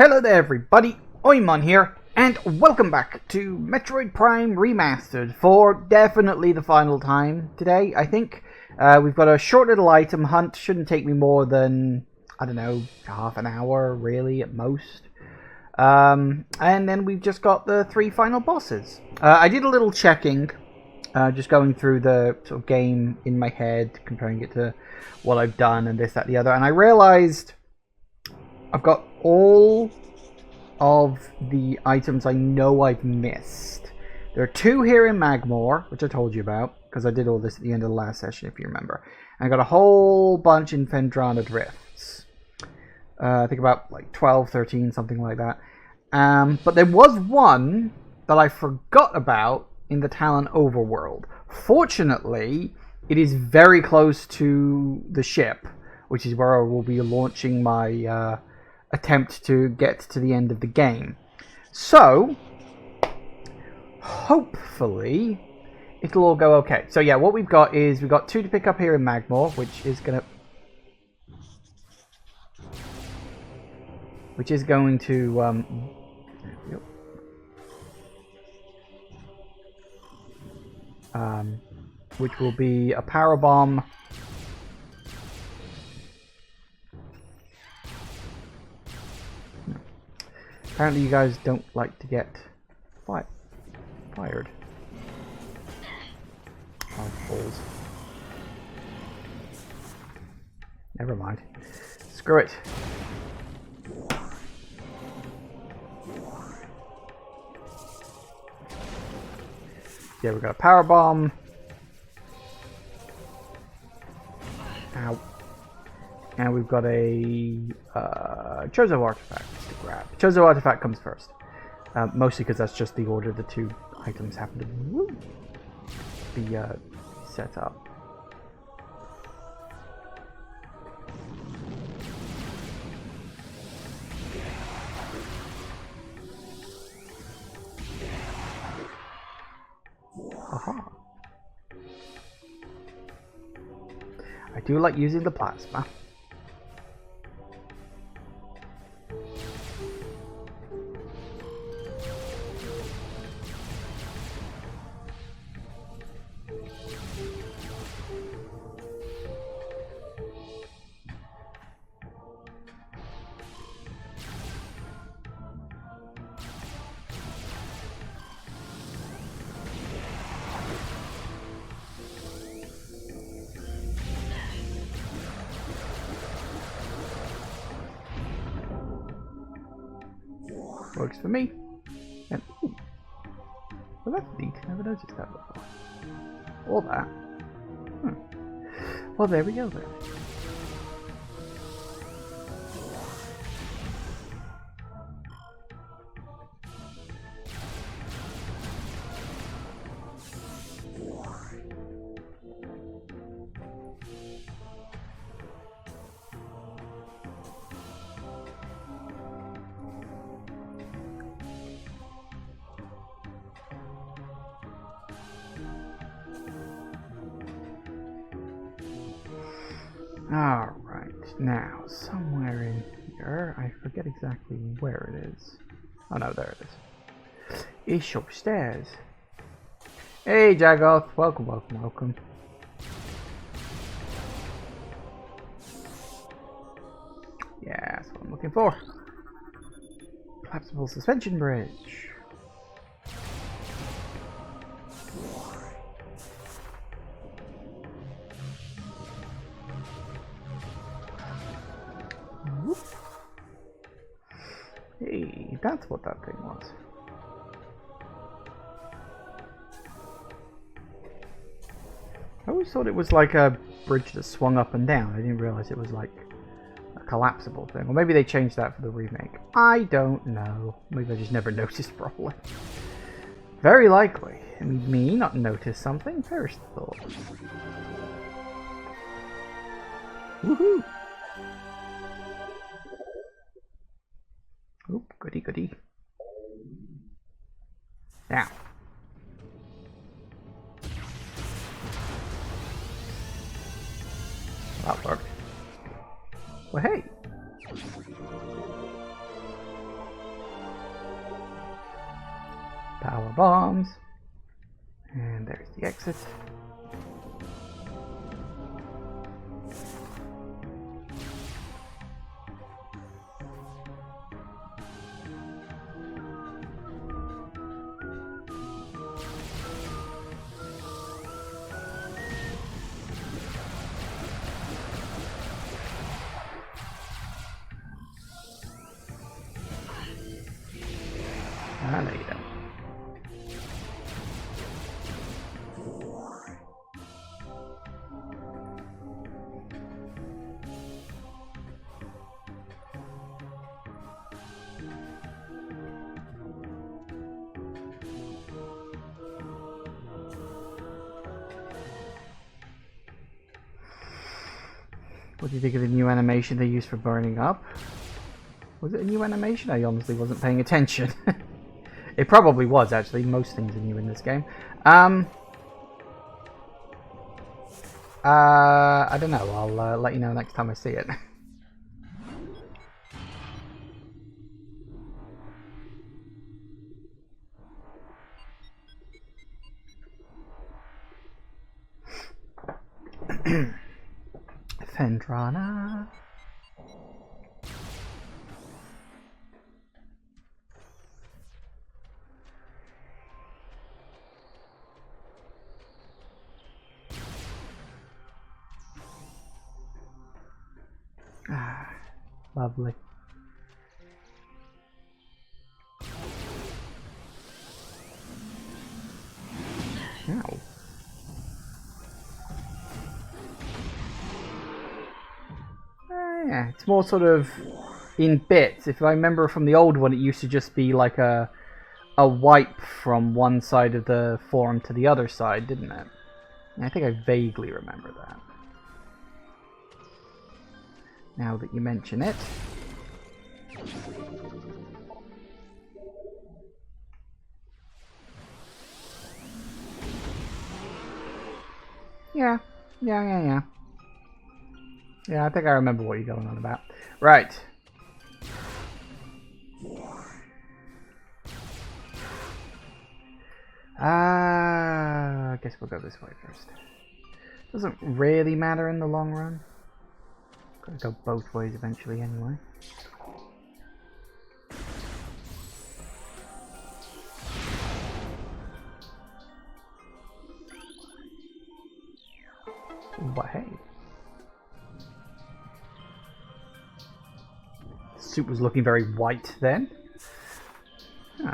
Hello there everybody, I'm here, and welcome back to Metroid Prime Remastered for definitely the final time today, I think. We've got a short little item hunt, shouldn't take me more than, I don't know, half an hour really at most. And then we've just got the 3 final bosses. I did a little checking, just going through the sort of game in my head, comparing it to what I've done and this, that, the other, and I realized I've got all of the items I know I've missed. There are 2 here in Magmore, which I told you about, because I did all this at the end of the last session, if you remember. And I got a whole bunch in Phendrana Drifts. I think about like 12, 13, something like that. But there was one that I forgot about in the Talon Overworld. Fortunately, it is very close to the ship, which is where I will be launching my attempt to get to the end of the game. So, hopefully, it'll all go okay. So yeah, what we've got is, we've got 2 to pick up here in Magmore, which is going to which will be a power bomb. Apparently you guys don't like to get fired. Oh, balls. Never mind. Screw it. Yeah, we've got a power bomb. Ow. And we've got a Chozo artifact to grab. Chozo artifact comes first. Mostly because that's just the order the 2 items happen to be set up. Aha. I do like using the plasma. Works for me. And, ooh, well, that's neat. Never noticed that before. All that. Well, there we go then. Alright, now, somewhere in here, I forget exactly where it is. Oh no, there it is. It's upstairs. Hey Jagoth, welcome, welcome, welcome. Yeah, that's what I'm looking for. Collapsible suspension bridge. Hey, that's what that thing was. I always thought it was like a bridge that swung up and down. I didn't realize it was like a collapsible thing. Or maybe they changed that for the remake. I don't know. Maybe I just never noticed properly. Very likely. And me not notice something? First thought. Woohoo! Oop, goody goody. Now. That worked. Well, hey. more bombs. And there's the exit. Ah, there you go. What do you think of the new animation they used for burning up? Was it a new animation? I honestly wasn't paying attention. It probably was, actually. Most things are new in this game. I don't know. I'll let you know next time I see it. Fendrana. Ah, lovely. Ow. Yeah, it's more sort of in bits. If I remember from the old one, it used to just be like a wipe from one side of the form to the other side, didn't it? I think I vaguely remember that. Now that you mention it. Yeah. Yeah, I think I remember what you're going on about. Right. I guess we'll go this way first. Doesn't really matter in the long run. Gotta go both ways eventually anyway. But hey. The suit was looking very white then. Huh.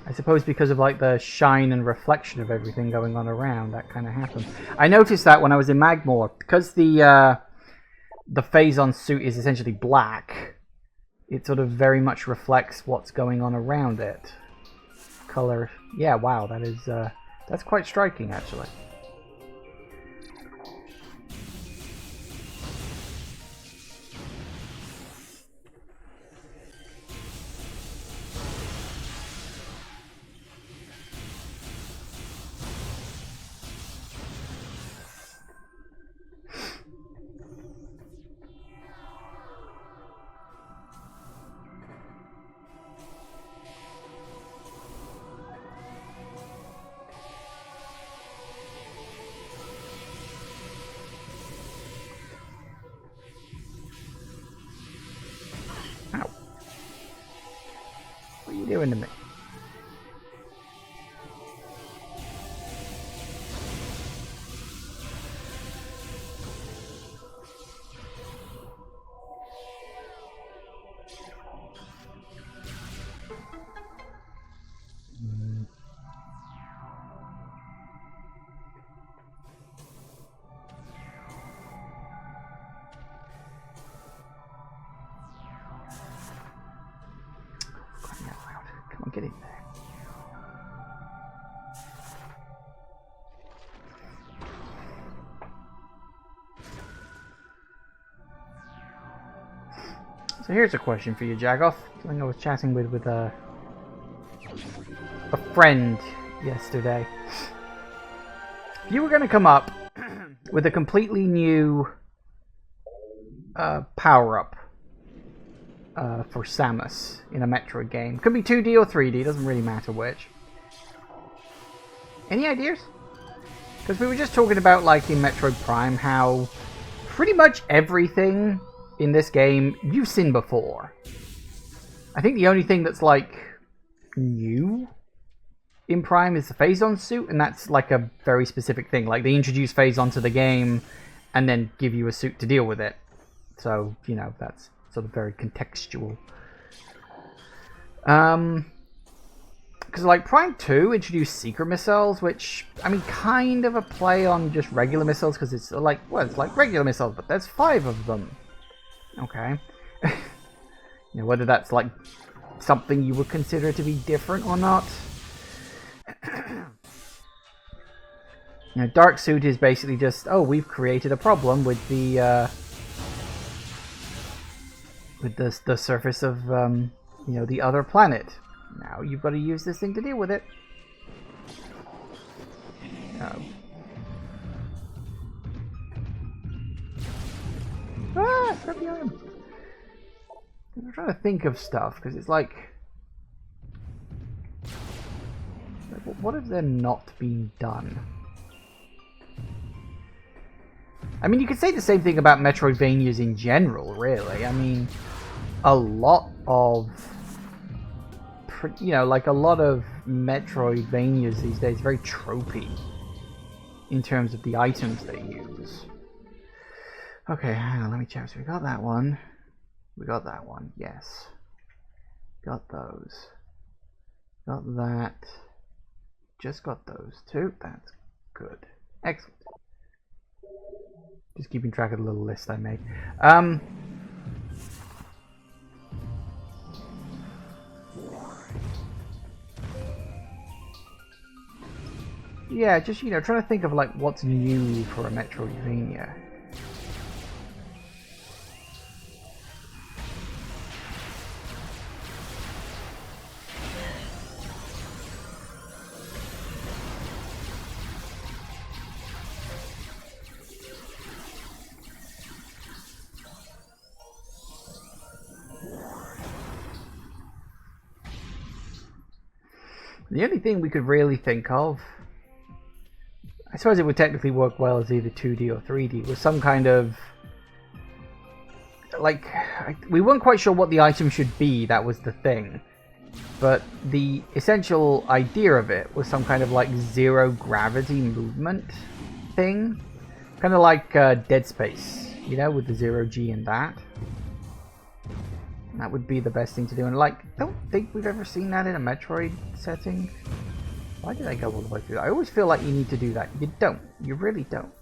I suppose because of like the shine and reflection of everything going on around, that kind of happened. I noticed that when I was in Magmore, because the Phazon suit is essentially black, it sort of very much reflects what's going on around it. Color, yeah, wow, that is that's quite striking actually. Ow. What are you doing to me? Come on, get in there. So here's a question for you, Jagoff. Something I was chatting with a friend yesterday. If you were going to come up with a completely new power-up, for Samus in a Metroid game. Could be 2D or 3D, doesn't really matter which. Any ideas? Because we were just talking about, like, in Metroid Prime, how pretty much everything in this game you've seen before. I think the only thing that's, like, new in Prime is the Phazon suit, and that's, like, a very specific thing. Like, they introduce Phazon to the game and then give you a suit to deal with it. So, you know, that's sort of very contextual. Because, like, Prime 2 introduced secret missiles, which, I mean, kind of a play on just regular missiles, because it's like, well, it's like regular missiles, but there's 5 of them. Okay. You know, whether that's, like, something you would consider to be different or not. You know, Dark Suit is basically just, oh, we've created a problem with the surface of, you know, the other planet. Now you've got to use this thing to deal with it. Grab the arm. I'm trying to think of stuff, because it's like, what if they're not being done? I mean, you could say the same thing about Metroidvanias in general, really. I mean, a lot of, you know, like a lot of Metroidvanias these days are very tropey in terms of the items they use. Okay, hang on, let me check. So we got that one. We got that one, yes. Got those. Got that. Just got those two. That's good. Excellent. Just keeping track of the little list I made. Yeah, just, you know, trying to think of, like, what's new for a Metroidvania. The only thing we could really think of, I suppose it would technically work well as either 2D or 3D, was some kind of, like, we weren't quite sure what the item should be, that was the thing. But the essential idea of it was some kind of, like, zero gravity movement thing. Kind of like Dead Space, you know, with the zero G in that. That would be the best thing to do, and, like, I don't think we've ever seen that in a Metroid setting. Why did I go all the way through that? I always feel like you need to do that. You don't. You really don't.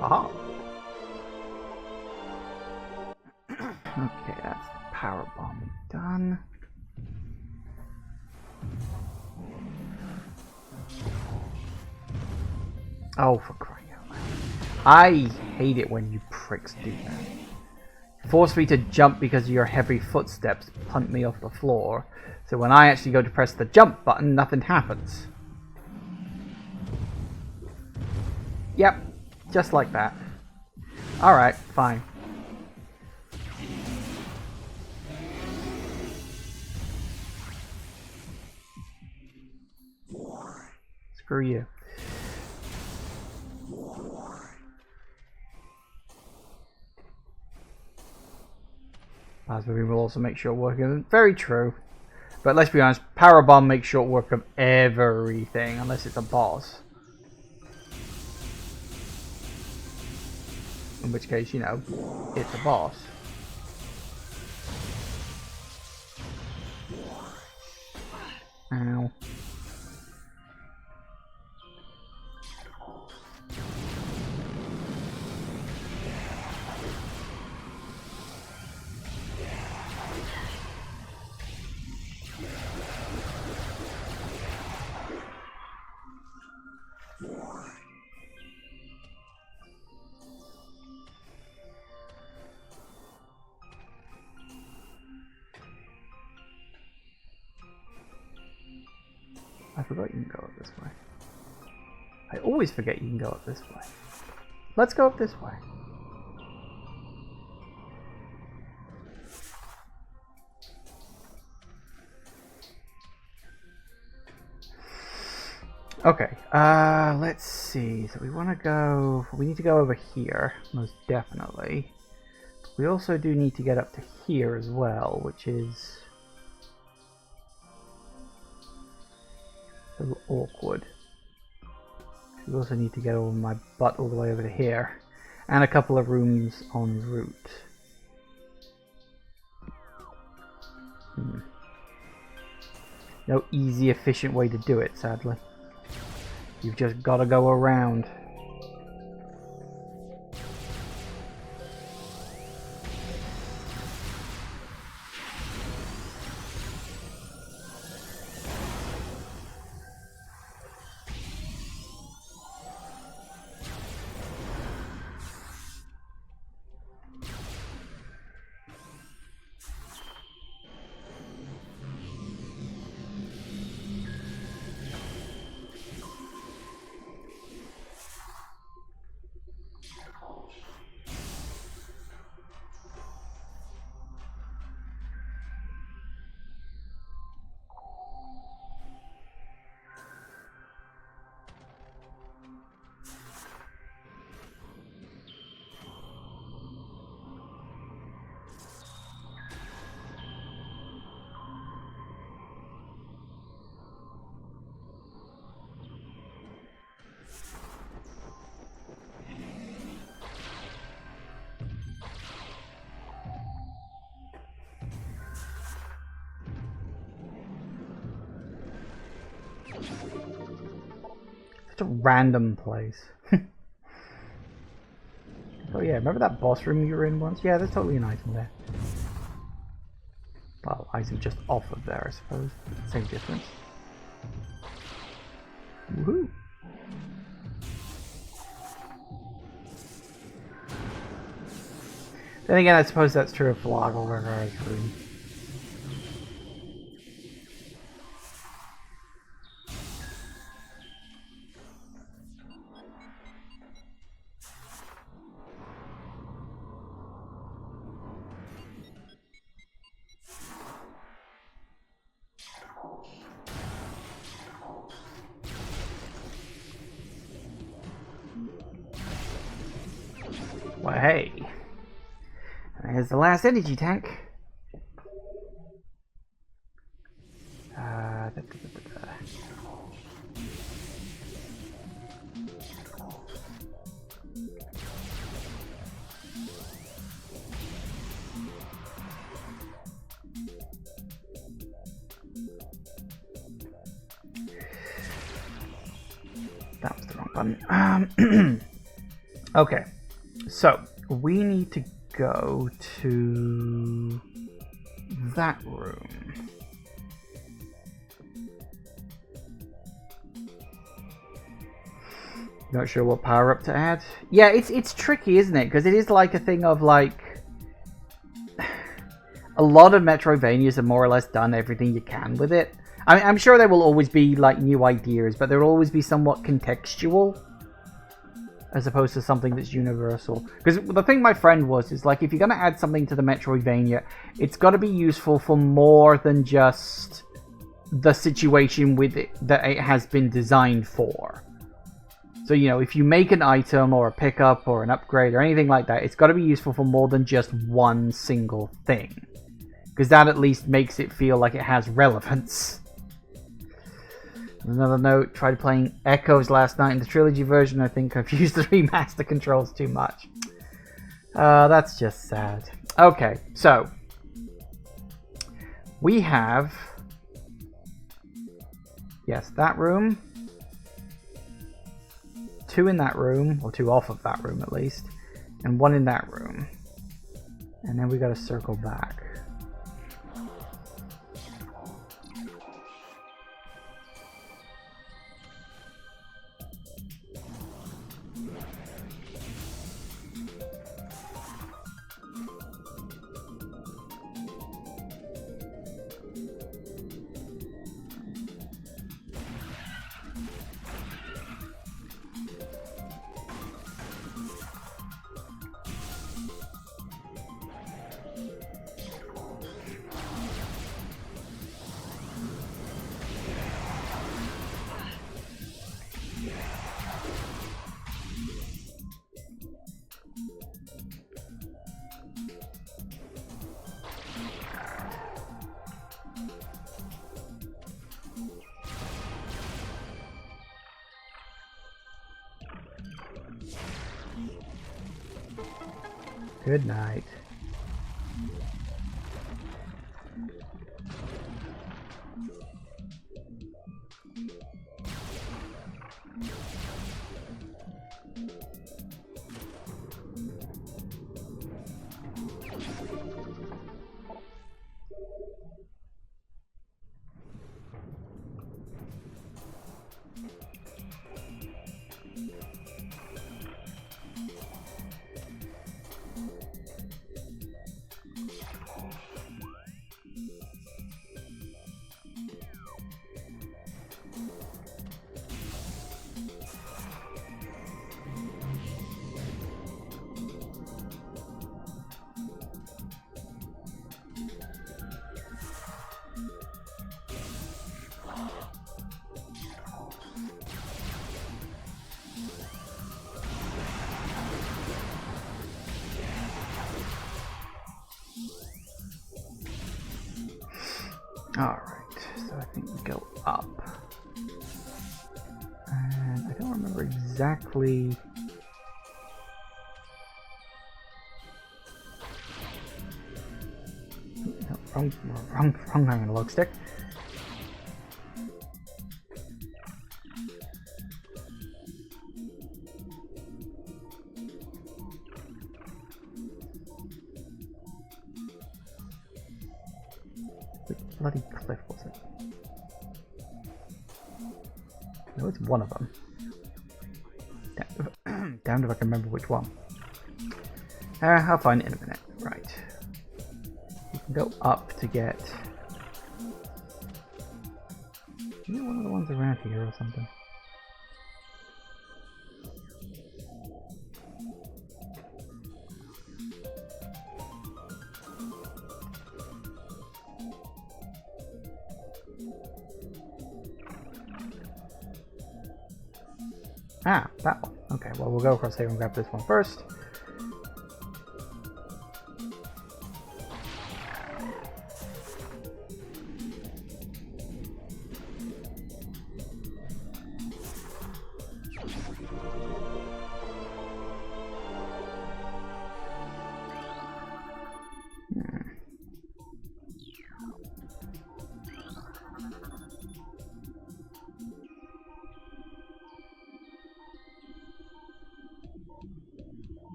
Aha. Okay, that's the power bomb done. Oh, for crying out loud. I hate it when you pricks do that. Force me to jump because of your heavy footsteps punt me off the floor. So when I actually go to press the jump button, nothing happens. Yep, just like that. Alright, fine. Screw you. Plasma beam will also make short work of it. Very true. But let's be honest, Power Bomb makes short work of everything, unless it's a boss. In which case, you know, it's a boss. Ow. I forgot you can go up this way. I always forget you can go up this way. let's go up this way. Okay, let's see. So we want to go... We need to go over here, most definitely. We also do need to get up to here as well, which is a little awkward. We also need to get all my butt all the way over to here. And a couple of rooms en route. No easy, efficient way to do it, sadly. You've just got to go around. Such a random place. Oh yeah, remember that boss room you were in once? Yeah, there's totally an item there. Well, item just off of there, I suppose. Same difference. Woohoo! Then again, I suppose that's true of Flagel's room. Well, hey. There's the last energy tank. That was the wrong button. Okay, so we need to go to that room. Not sure what power up to add. Yeah, it's tricky, isn't it? Because it is like a thing of like a lot of Metroidvanias have more or less done everything you can with it. I mean, I'm sure there will always be like new ideas, but there will always be somewhat contextual as opposed to something that's universal. Because the thing my friend was is like, if you're going to add something to the Metroidvania, it's got to be useful for more than just the situation with it that it has been designed for. So, you know, if you make an item or a pickup or an upgrade or anything like that, it's got to be useful for more than just one single thing. Because that at least makes it feel like it has relevance. Another note, tried playing Echoes last night in the trilogy version. I think I've used the remaster controls too much. That's just sad. Okay, so we have, yes, that room, 2 in that room, or 2 off of that room at least, and 1 in that room. And then we gotta circle back. Good night. Alright, so I think we go up. And I don't remember exactly... No, wrong analog stick. Bloody cliff was it? No, it's one of them. Damned if I can remember which one. I'll find it in a minute. Right. You can go up to get... one of the ones around here or something. Ah, that one. Okay, well, we'll go across here and grab this one first.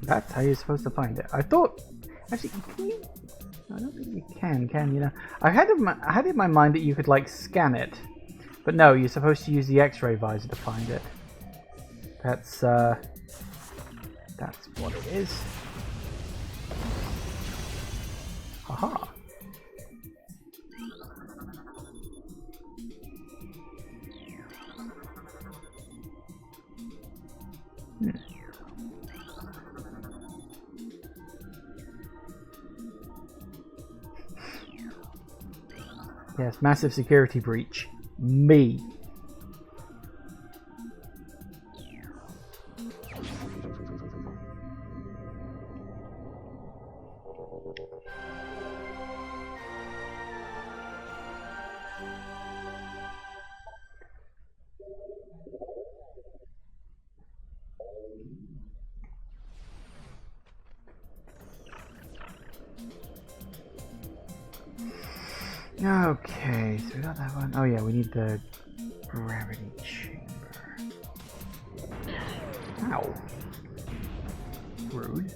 That's how you're supposed to find it. I thought, actually, can you? I don't think you can you know? I had in my mind that you could like scan it, but no, you're supposed to use the X-ray visor to find it. That's what it is. Haha. Yes, massive security breach. Me. Okay, so we got that one. Oh yeah, we need the gravity chamber. Ow. Rude.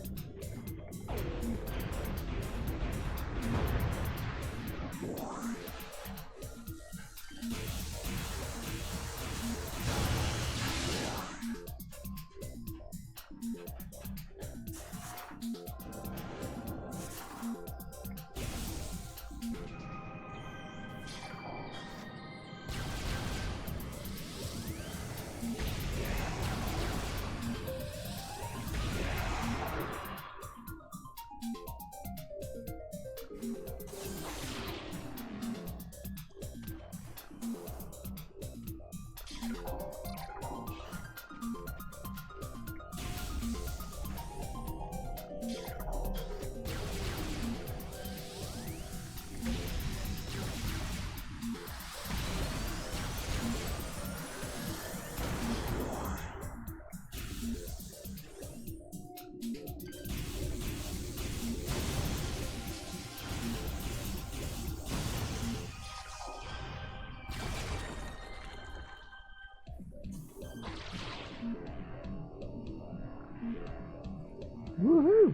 Woohoo!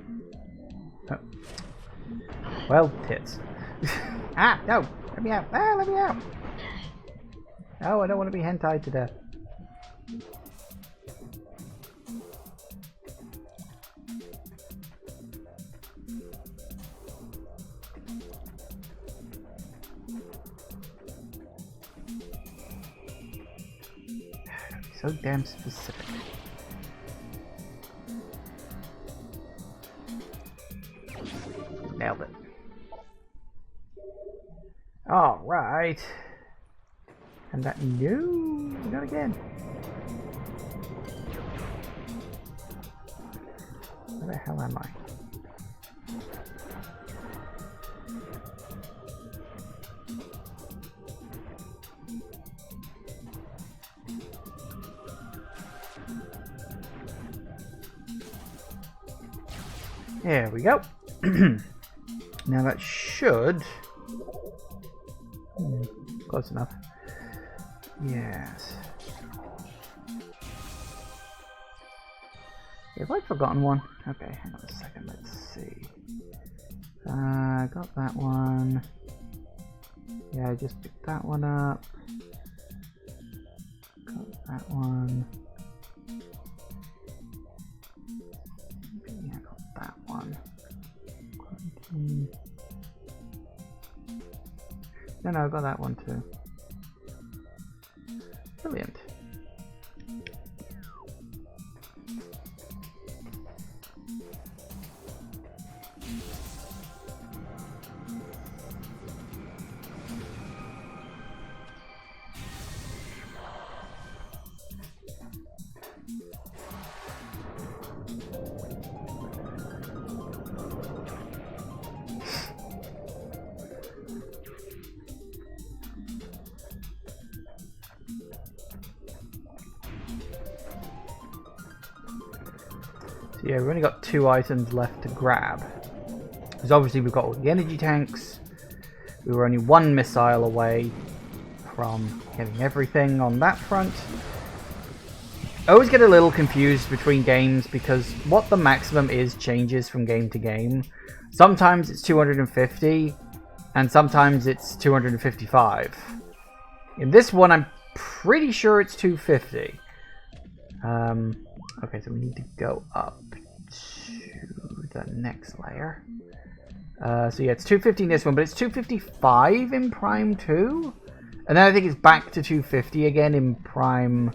Oh. Well, tits. Ah, no! Let me out! Ah, let me out! No, I don't want to be hentai to death. So damn specific. Nailed it. All right. And that not again. Where the hell am I? There we go. Now that should... close enough. Yes. Have I forgotten one? Okay, hang on a second, let's see. Got that one. Yeah, I just picked that one up. Got that one. Yeah, got that one. No, I got that one too. Brilliant. So yeah, we've only got 2 items left to grab. Because obviously we've got all the energy tanks. We were only 1 missile away from getting everything on that front. I always get a little confused between games because what the maximum is changes from game to game. Sometimes it's 250 and sometimes it's 255. In this one I'm pretty sure it's 250. Okay, so we need to go up to the next layer. So yeah, it's 250 in this one, but it's 255 in Prime 2. And then I think it's back to 250 again in Prime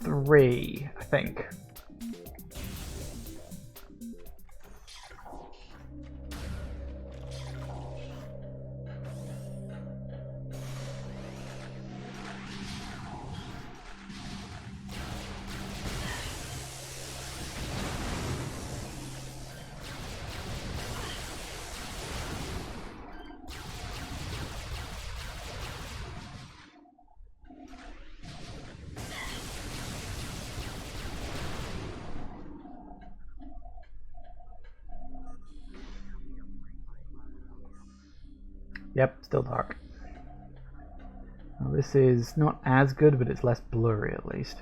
3, I think. Yep, still dark. Well, this is not as good, but it's less blurry at least.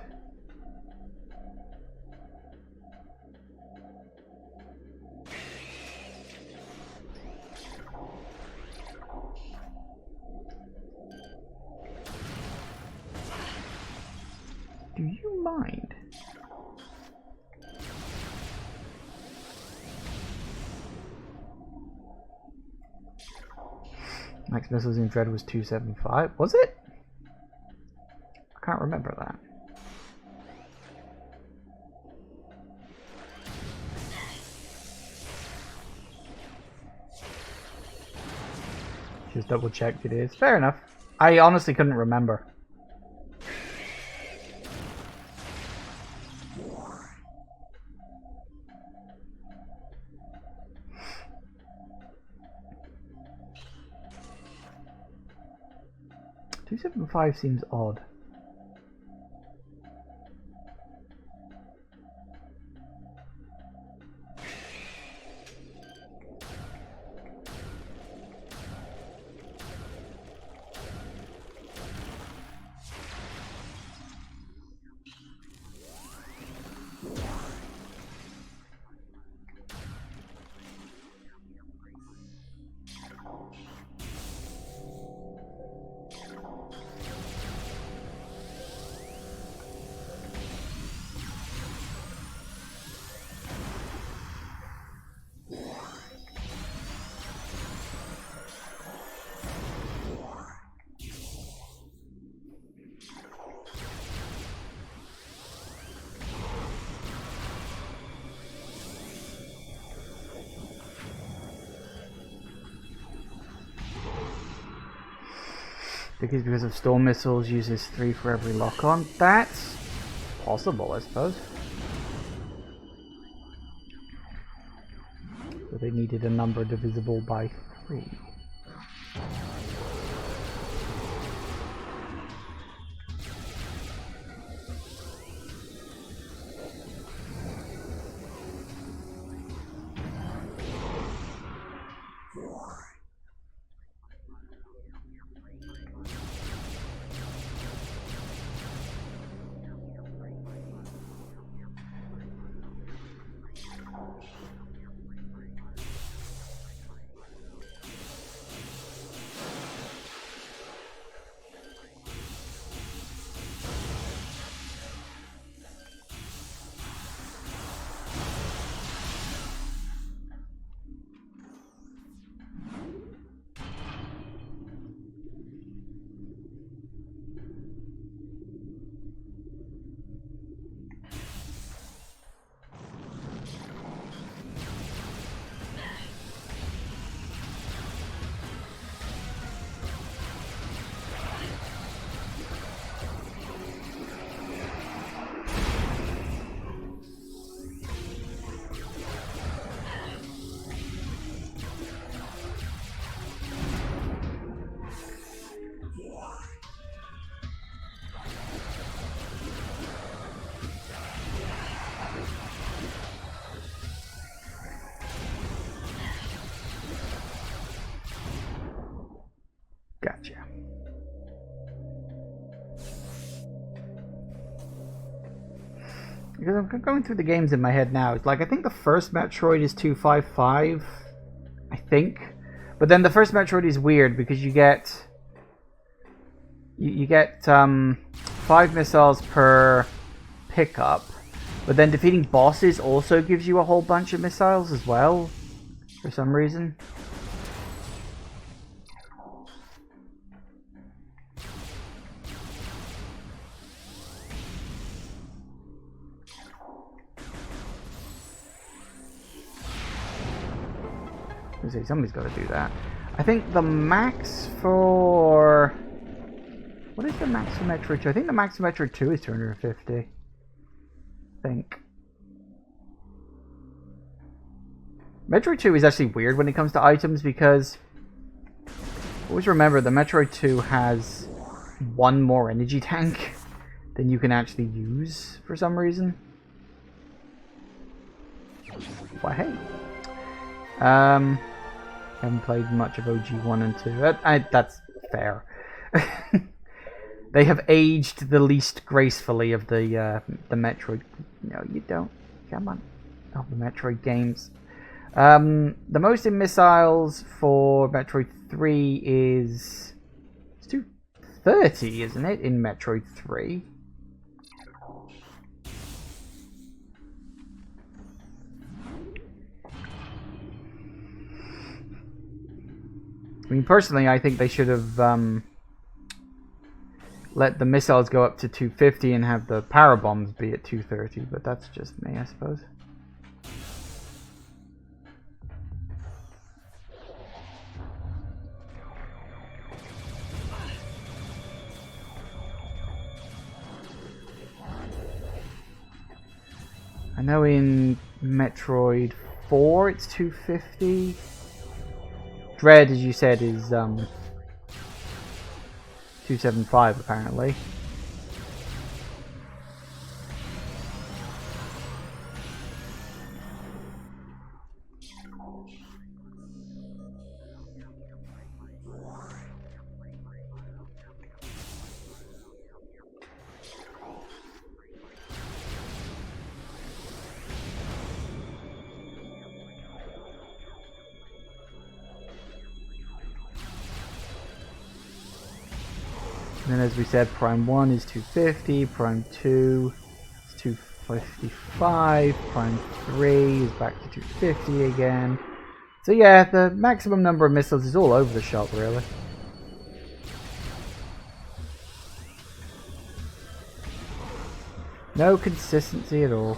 Do you mind? Max missiles in Dread was 275. Was it? I can't remember that. Just double checked it is. Fair enough. I honestly couldn't remember. $275 seems odd. Because of storm missiles, uses 3 for every lock-on. That's possible, I suppose. So they needed a number divisible by 3. Gotcha. Because I'm going through the games in my head now. It's like, I think the first Metroid is 255. I think. But then the first Metroid is weird because you get... You get 5 missiles per pickup. But then defeating bosses also gives you a whole bunch of missiles as well. For some reason. See, somebody's got to do that. I think the max for... What is the max for Metroid 2? I think the max for Metroid 2 is 250. I think. Metroid 2 is actually weird when it comes to items because... Always remember, the Metroid 2 has 1 more energy tank than you can actually use for some reason. Why, hey. Haven't played much of OG 1 and 2. That's fair. They have aged the least gracefully of the Metroid... No, you don't. Come on. Of the Metroid games. The most in missiles for Metroid 3 is... It's 230, isn't it? In Metroid 3. I mean, personally, I think they should have let the missiles go up to 250 and have the power bombs be at 230, but that's just me, I suppose. I know in Metroid 4 it's 250. Dread, as you said, is 275 apparently. And then, as we said, Prime 1 is 250, Prime 2 is 255, Prime 3 is back to 250 again. So yeah, the maximum number of missiles is all over the shop, really. No consistency at all.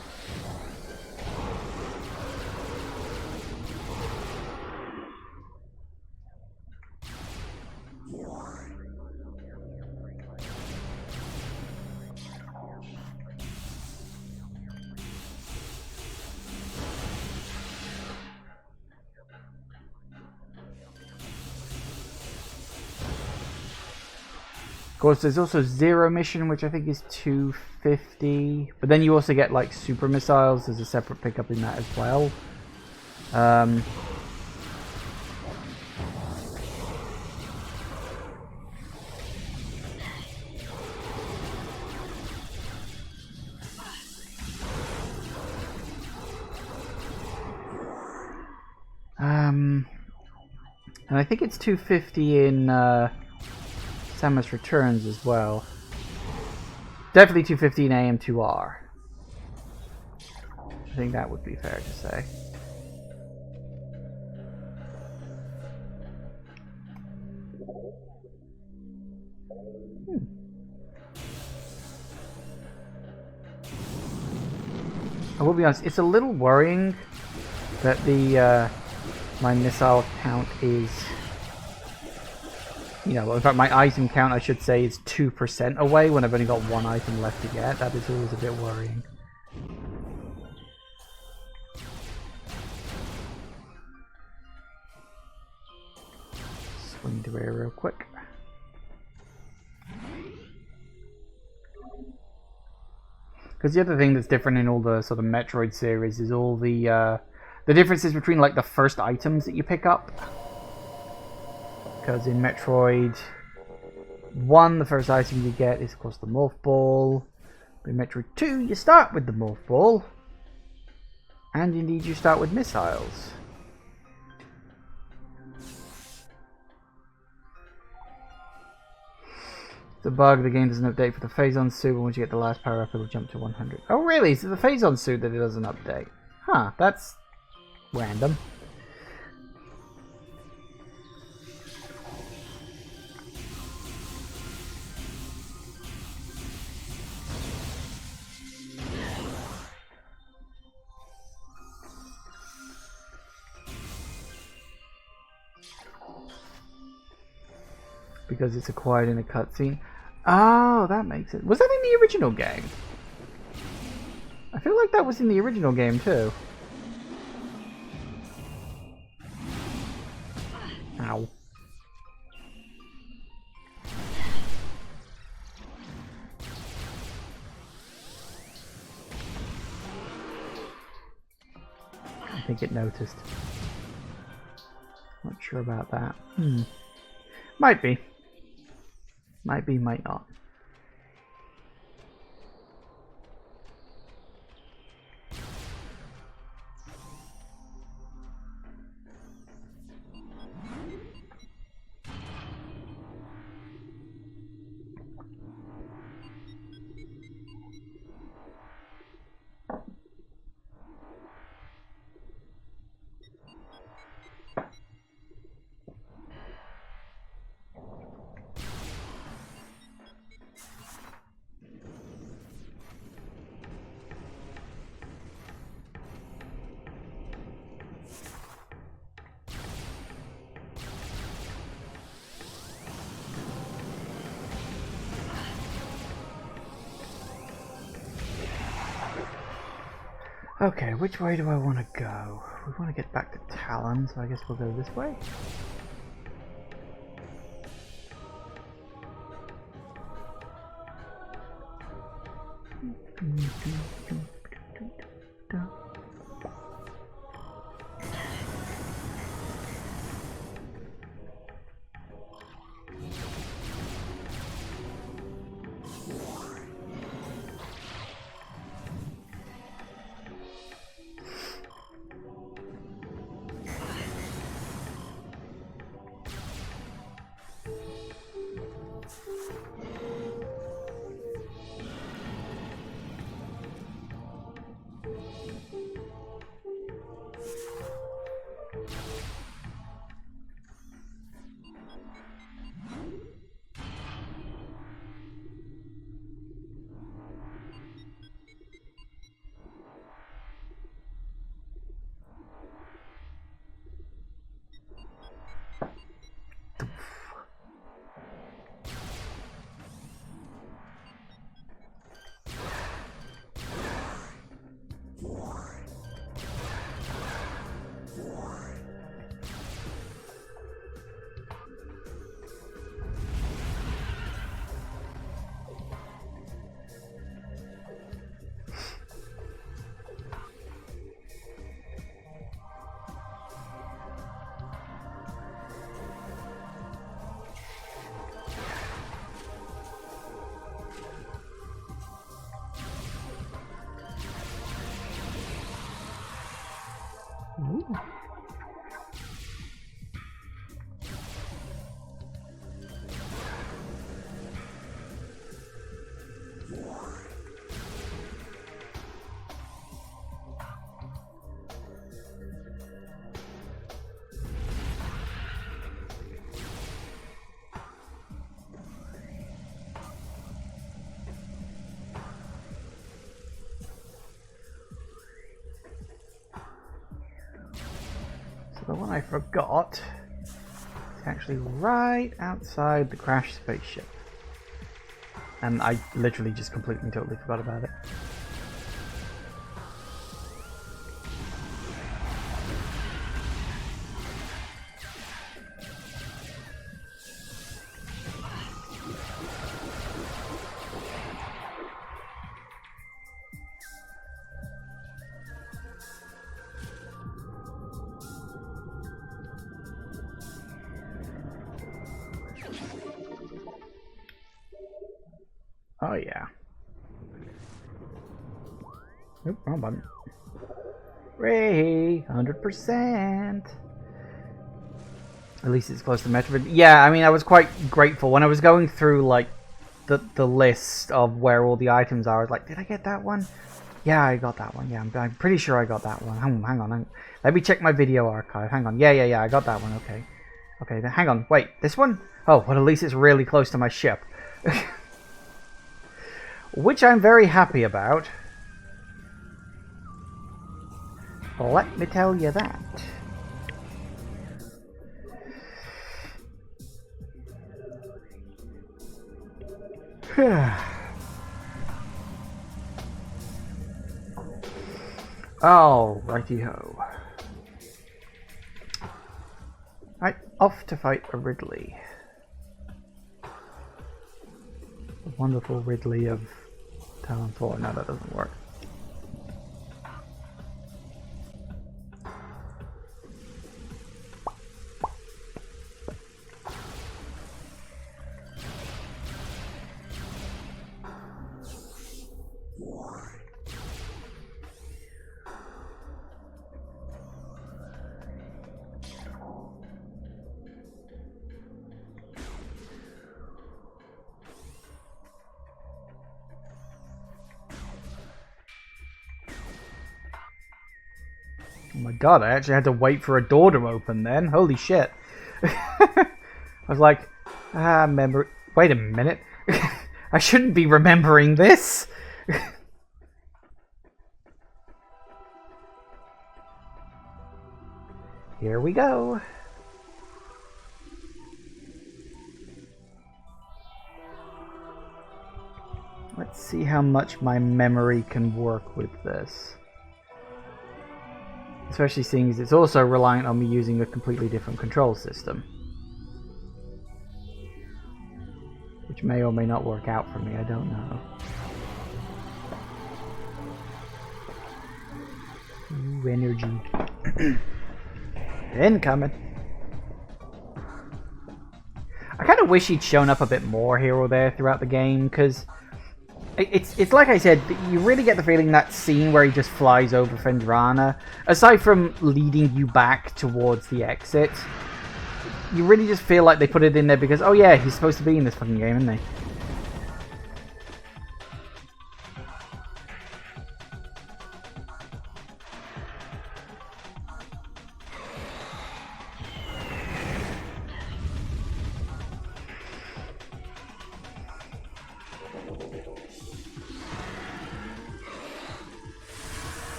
course, there's also Zero Mission, which I think is 250. But then you also get like super missiles. There's a separate pickup in that as well. And I think it's 250 in Samus Returns as well. Definitely 250 in AM2R. I think that would be fair to say. I will be honest, it's a little worrying that the my missile count is, you know, in fact my item count I should say is 2% away when I've only got one item left to get. That is always a bit worrying. Swing to air real quick. Because the other thing that's different in all the sort of Metroid series is all the differences between like the first items that you pick up. Because in Metroid 1, the first item you get is of course the Morph Ball. In Metroid 2, you start with the Morph Ball. And indeed you start with missiles. The bug, the game doesn't update for the Phazon suit, but once you get the last power up it'll jump to 100. Oh really? So the Phazon suit that it doesn't update. Huh, that's random. Because it's acquired in a cutscene. Oh, that makes it. Was that in the original game? I feel like that was in the original game too. Ow. I think it noticed. Not sure about that. Might be. Might be, might not. Okay, which way do I want to go? We want to get back to Talon, so I guess we'll go this way. So the one I forgot is actually right outside the crashed spaceship. And I literally just completely totally forgot about it. Oh yeah. Oop, wrong button. Ray, 100%. At least it's close to Metroid. Yeah, I mean, I was quite grateful when I was going through like the list of where all the items are. I was like, did I get that one? Yeah, I got that one. Yeah, I'm pretty sure I got that one. Hang on. Let me check my video archive. Hang on. Yeah, I got that one. Okay. Okay, then hang on. Wait, this one? Oh, well, at least it's really close to my ship. Which I'm very happy about. Let me tell you that. Oh, righty-ho. Right, off to fight a Ridley. The wonderful Ridley of Talon 4. No, that doesn't work. Oh my god, I actually had to wait for a door to open then. Holy shit. I was like, remember. Wait a minute. I shouldn't be remembering this. Here we go. Let's see how much my memory can work with this. Especially seeing as it's also reliant on me using a completely different control system. Which may or may not work out for me, I don't know. Ooh, energy. Incoming. I kind of wish he'd shown up a bit more here or there throughout the game, because it's like I said, you really get the feeling that scene where he just flies over Fendrana, aside from leading you back towards the exit, you really just feel like they put it in there because, oh yeah, he's supposed to be in this fucking game, isn't he?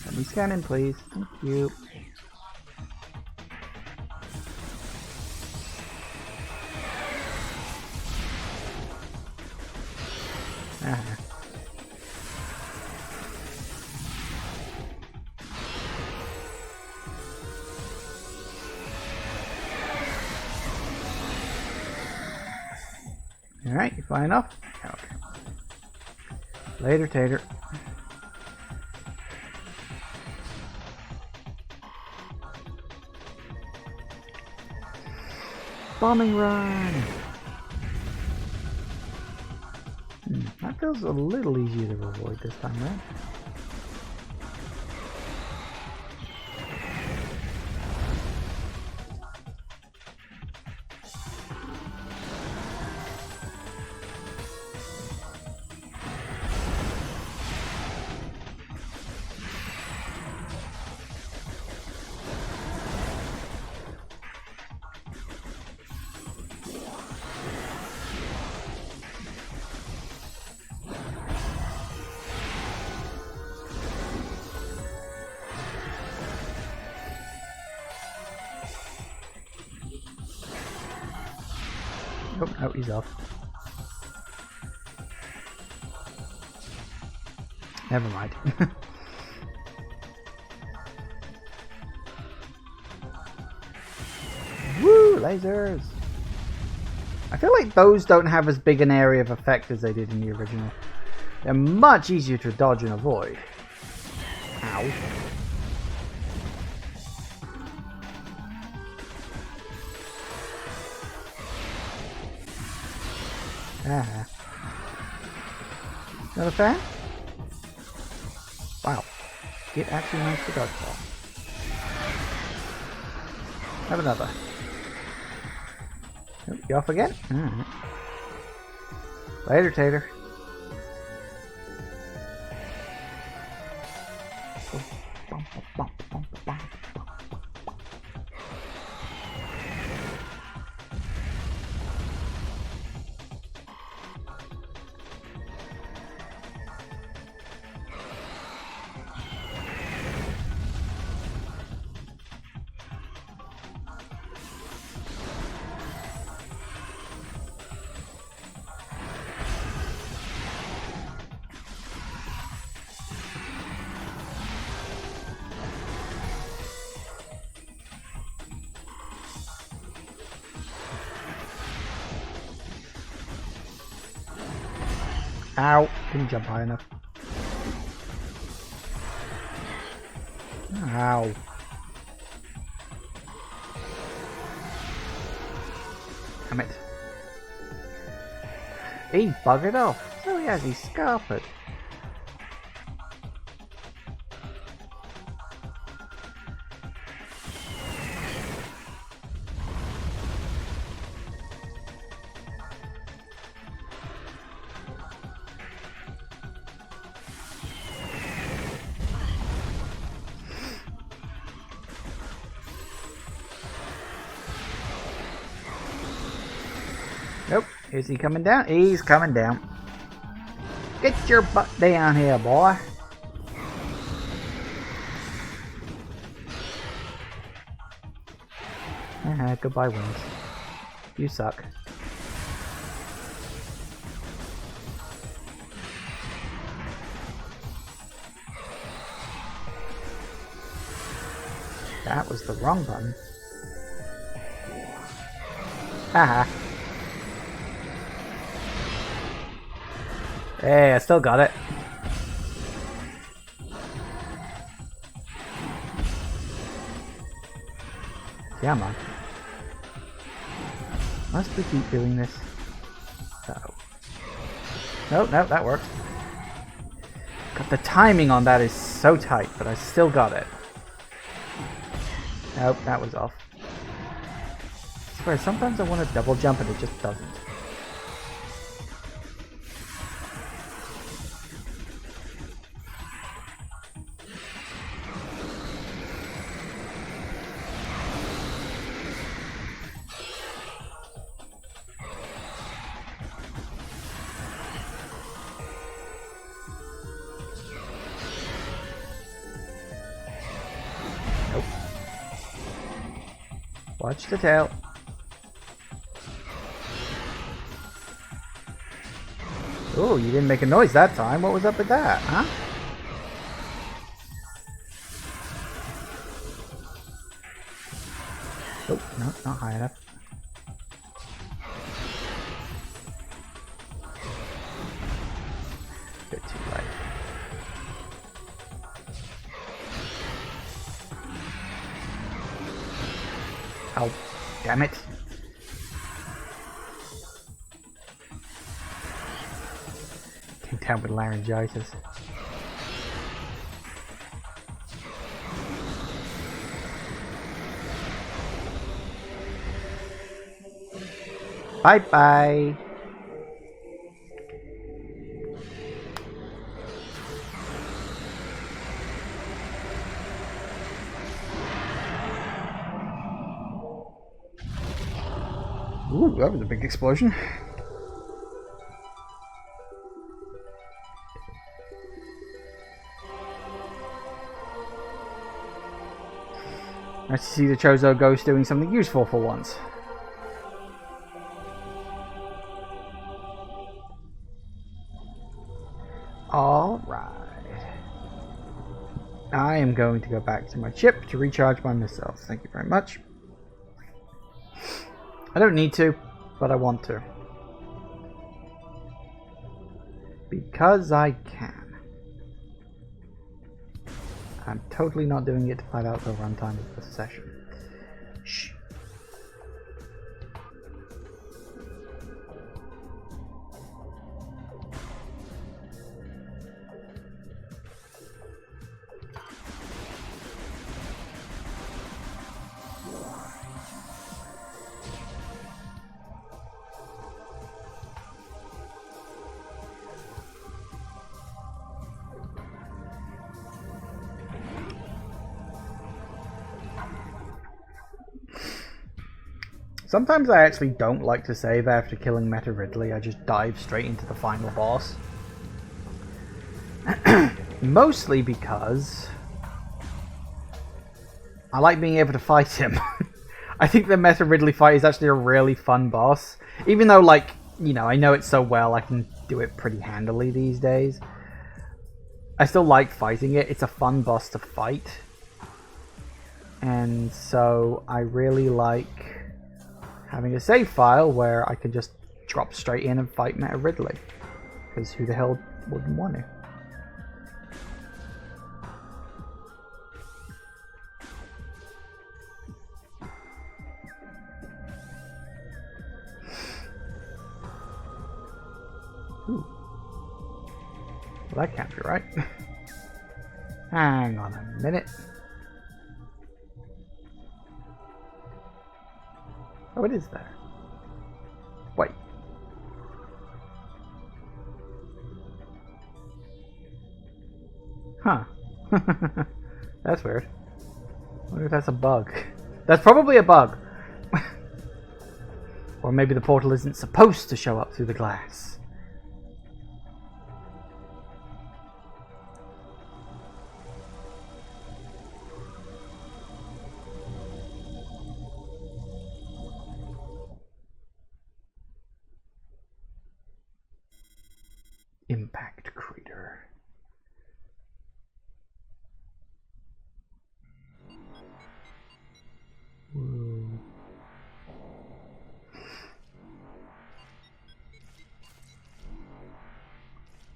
Let me scan in, please. Thank you. Alright, you flying off? Okay. Later, Tater. Bombing run! That feels a little easier to avoid this time, right? him. Oh, he's off. Never mind. Woo! Lasers! I feel like those don't have as big an area of effect as they did in the original. They're much easier to dodge and avoid. Ow. Ah. Not a fan? Wow. It actually managed to dodge that. Have another. Oh, you off again? Alright. Later, Tater. Ow! Didn't jump high enough. Ow. Damn it. He buggered off. So he has his scarpered. Nope. Is he coming down? He's coming down. Get your butt down here, boy. Goodbye, wings. You suck. That was the wrong button. Haha. Hey, I still got it. Yeah, man. Must we keep doing this? Uh-oh. Nope, nope, that worked. God, the timing on that is so tight, but I still got it. Nope, that was off. I swear, sometimes I want to double jump and it just doesn't. Nope. Watch the tail. Oh, you didn't make a noise that time. What was up with that, huh? Oh, no, not high enough. Bit too light. Oh, damn it. Came down with laryngitis. Bye-bye. Ooh, that was a big explosion. Nice to see the Chozo Ghost doing something useful for once. Alright. I am going to go back to my ship to recharge my missiles. Thank you very much. I don't need to, but I want to. Because I can. I'm totally not doing it to fight out the runtime of this session. Shh. Sometimes I actually don't like to save after killing Meta Ridley. I just dive straight into the final boss. Mostly because I like being able to fight him. I think the Meta Ridley fight is actually a really fun boss. Even though, like, you know, I know it so well, I can do it pretty handily these days. I still like fighting it. It's a fun boss to fight. And so I really like having a save file where I can just drop straight in and fight Meta Ridley. Because who the hell wouldn't want to? Ooh. Well, that can't be right. Hang on a minute. Oh, it is there. Wait. Huh. That's weird. I wonder if that's a bug. That's probably a bug. Or maybe the portal isn't supposed to show up through the glass. Impact crater. Whoa.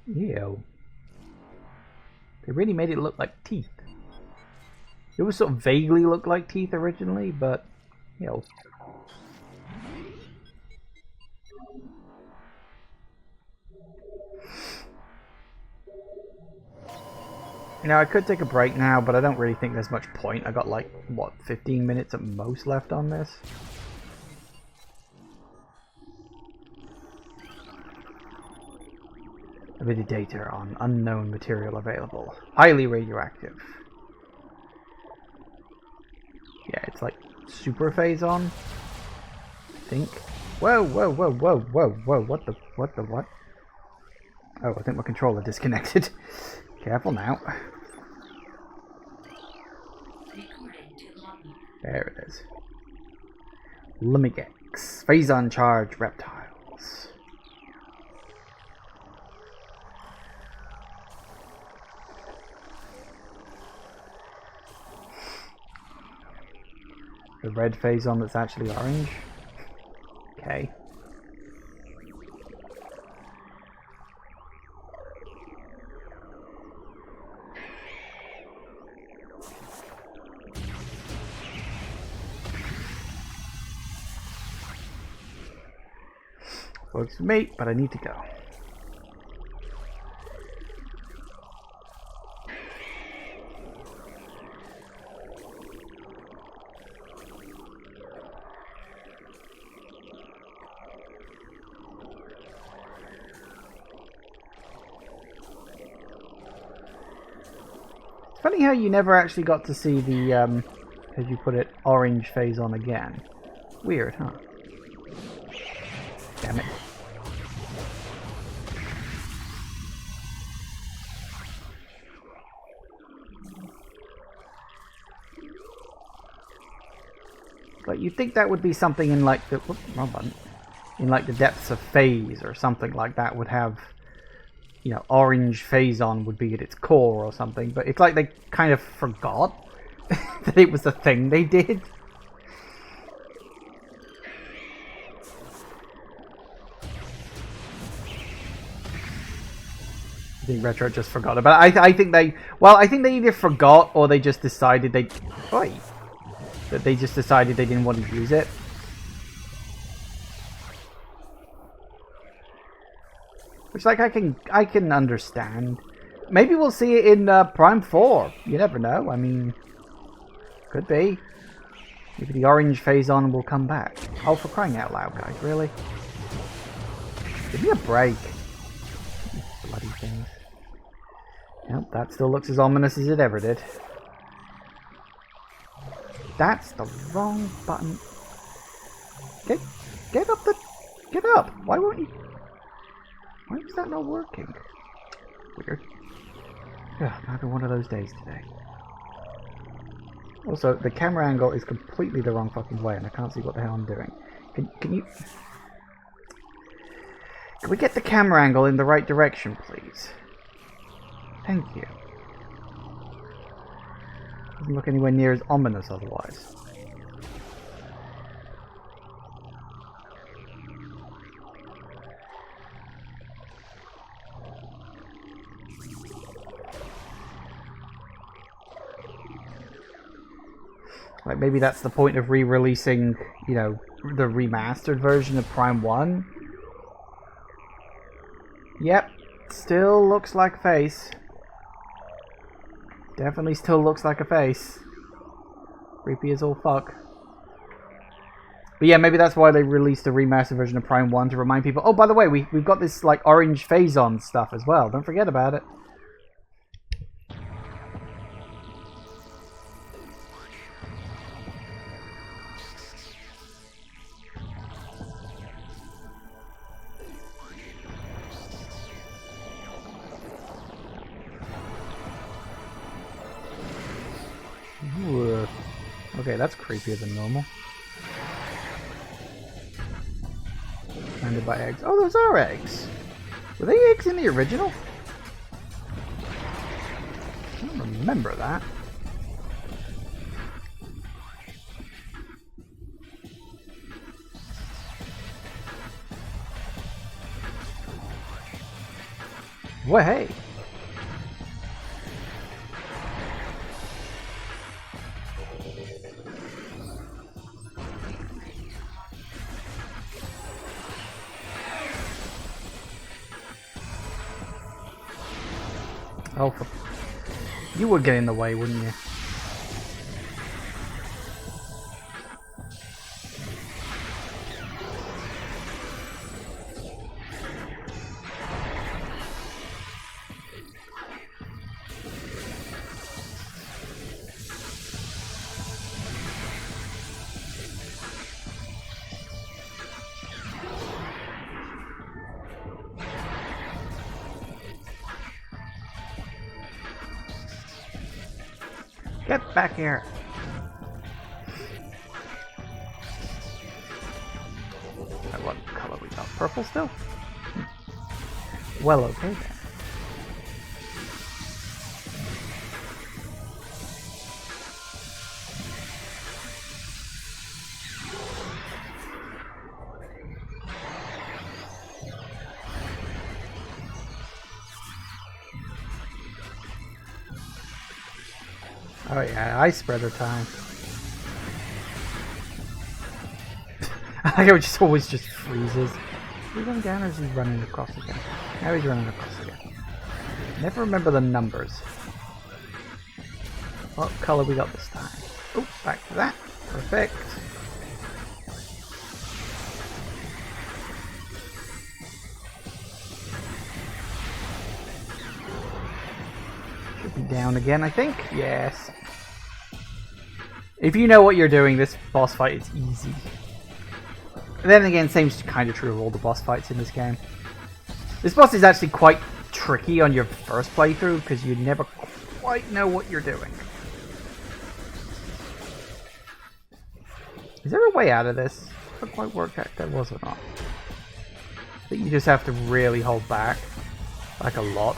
Ew. They really made it look like teeth. It was sort of vaguely looked like teeth originally, but you know. Now, I could take a break now, but I don't really think there's much point. I got like, what, 15 minutes at most left on this? A bit of data on unknown material available. Highly radioactive. Yeah, it's like super phase on, I think. Whoa, whoa, whoa, whoa, whoa, whoa, what? Oh, I think my controller disconnected. Careful now. There it is. Lumigex. Phase on charge reptiles. The red phase on that's actually orange. Okay. Works for me, but I need to go. It's funny how you never actually got to see the, as you put it, orange phase on again. Weird, huh? Damn it. But you'd think that would be something in like the... Whoop, wrong button. In like the depths of phase or something like that would have, you know, orange phase-on would be at its core or something, but it's like they kind of forgot that it was a thing they did. I think Retro just forgot about it. I think they... Well, I think they either forgot or they just decided they... Oi! That they just decided they didn't want to use it. Which, like, I can understand. Maybe we'll see it in Prime 4. You never know. I mean, could be. Maybe the orange phase-on will come back. Oh, for crying out loud, guys. Really? Give me a break. Bloody things. Yep, that still looks as ominous as it ever did. That's the wrong button. Get up the... Get up! Why won't you... Why is that not working? Weird. Yeah, having one of those days today. Also, the camera angle is completely the wrong fucking way and I can't see what the hell I'm doing. Can you... Can we get the camera angle in the right direction, please? Thank you. Doesn't look anywhere near as ominous otherwise. Like, maybe that's the point of re-releasing, you know, the remastered version of Prime 1. Yep, still looks like a face. Definitely still looks like a face. Creepy as all fuck. But yeah, maybe that's why they released the remastered version of Prime 1 to remind people, oh, by the way, we've got this, like, orange phase-on stuff as well. Don't forget about it. Ooh. Okay, that's creepier than normal. Surrounded by eggs. Oh, those are eggs! Were they eggs in the original? I don't remember that. Well, hey! Oh, you would get in the way, wouldn't you? Get back here! What color we got? Purple still? Well, okay then. Oh yeah, ice spreader time. I think it just always just freezes. Is he going down or is he running across again? Now he's running across again. Never remember the numbers. What color we got this time? Oh, back to that. Perfect. Should be down again, I think. Yes. If you know what you're doing, this boss fight is easy. And then again, seems kind of true of all the boss fights in this game. This boss is actually quite tricky on your first playthrough because you never quite know what you're doing. Is there a way out of this? I haven't quite worked out if there was or not. I think you just have to really hold back. Like a lot.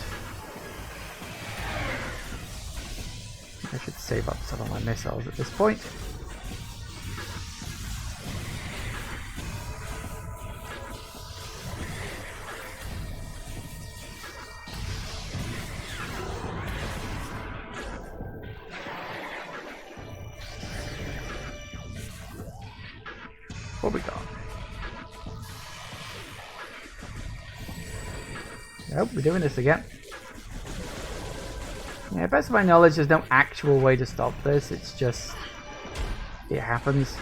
I should save up some of my missiles at this point. What we got? Nope, we're doing this again. Yeah, best of my knowledge, there's no actual way to stop this. It's just... it happens.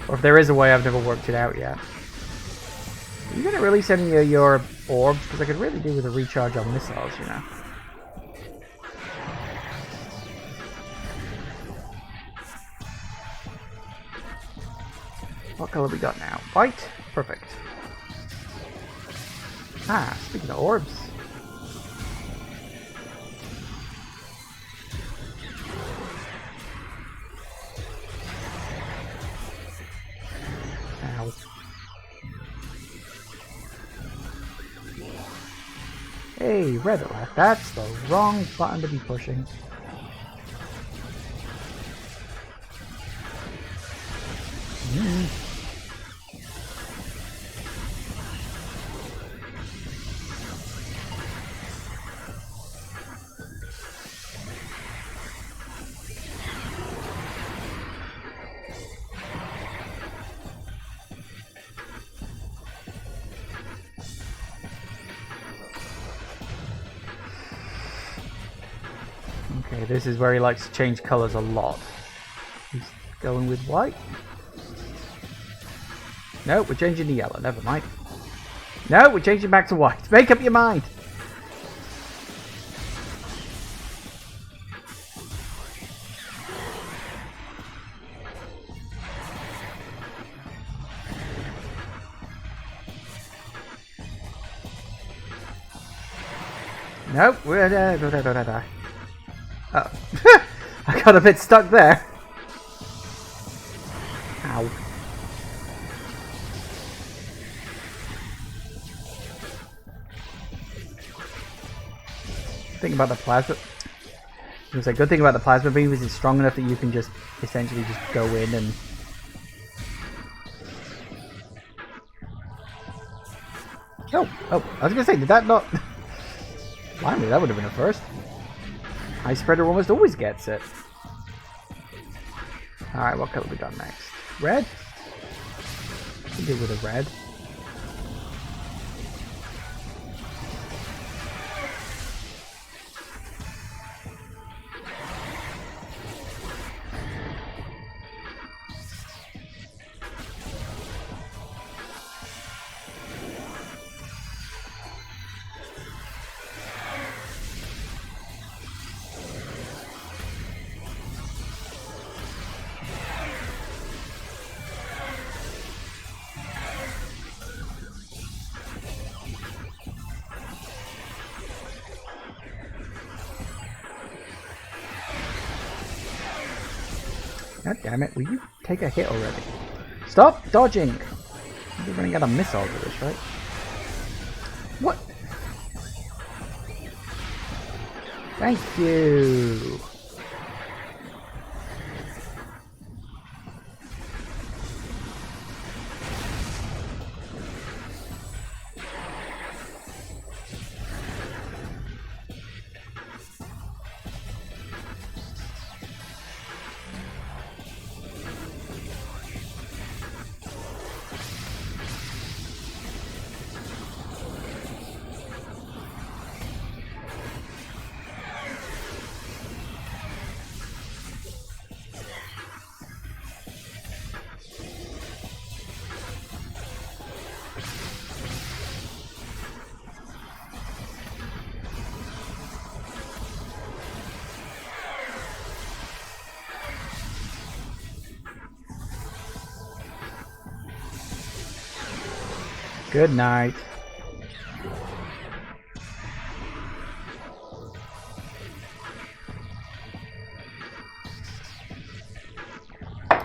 Or if there is a way, I've never worked it out yet. Are you gonna really send me your orbs? Because I could really do with a recharge on missiles, you know. What color we got now? White? Perfect. Ah, speaking of orbs. Ow. Hey, red alert. That's the wrong button to be pushing. Okay, this is where he likes to change colours a lot. He's going with white. No, we're changing to yellow. Never mind. No, we're changing back to white. Make up your mind. Nope, we're oh. I got a bit stuck there. Ow. Think about the plasma. It was a good thing about the plasma beam is it's strong enough that you can just essentially just go in and. Oh, I was gonna say, did that not? Blimey, that would have been a first. Ice Spreader almost always gets it. Alright, what color we got next? Red? We do with a red. God damn it, will you take a hit already? Stop dodging! You're running out of missiles with this, right? What? Thank you! Good night.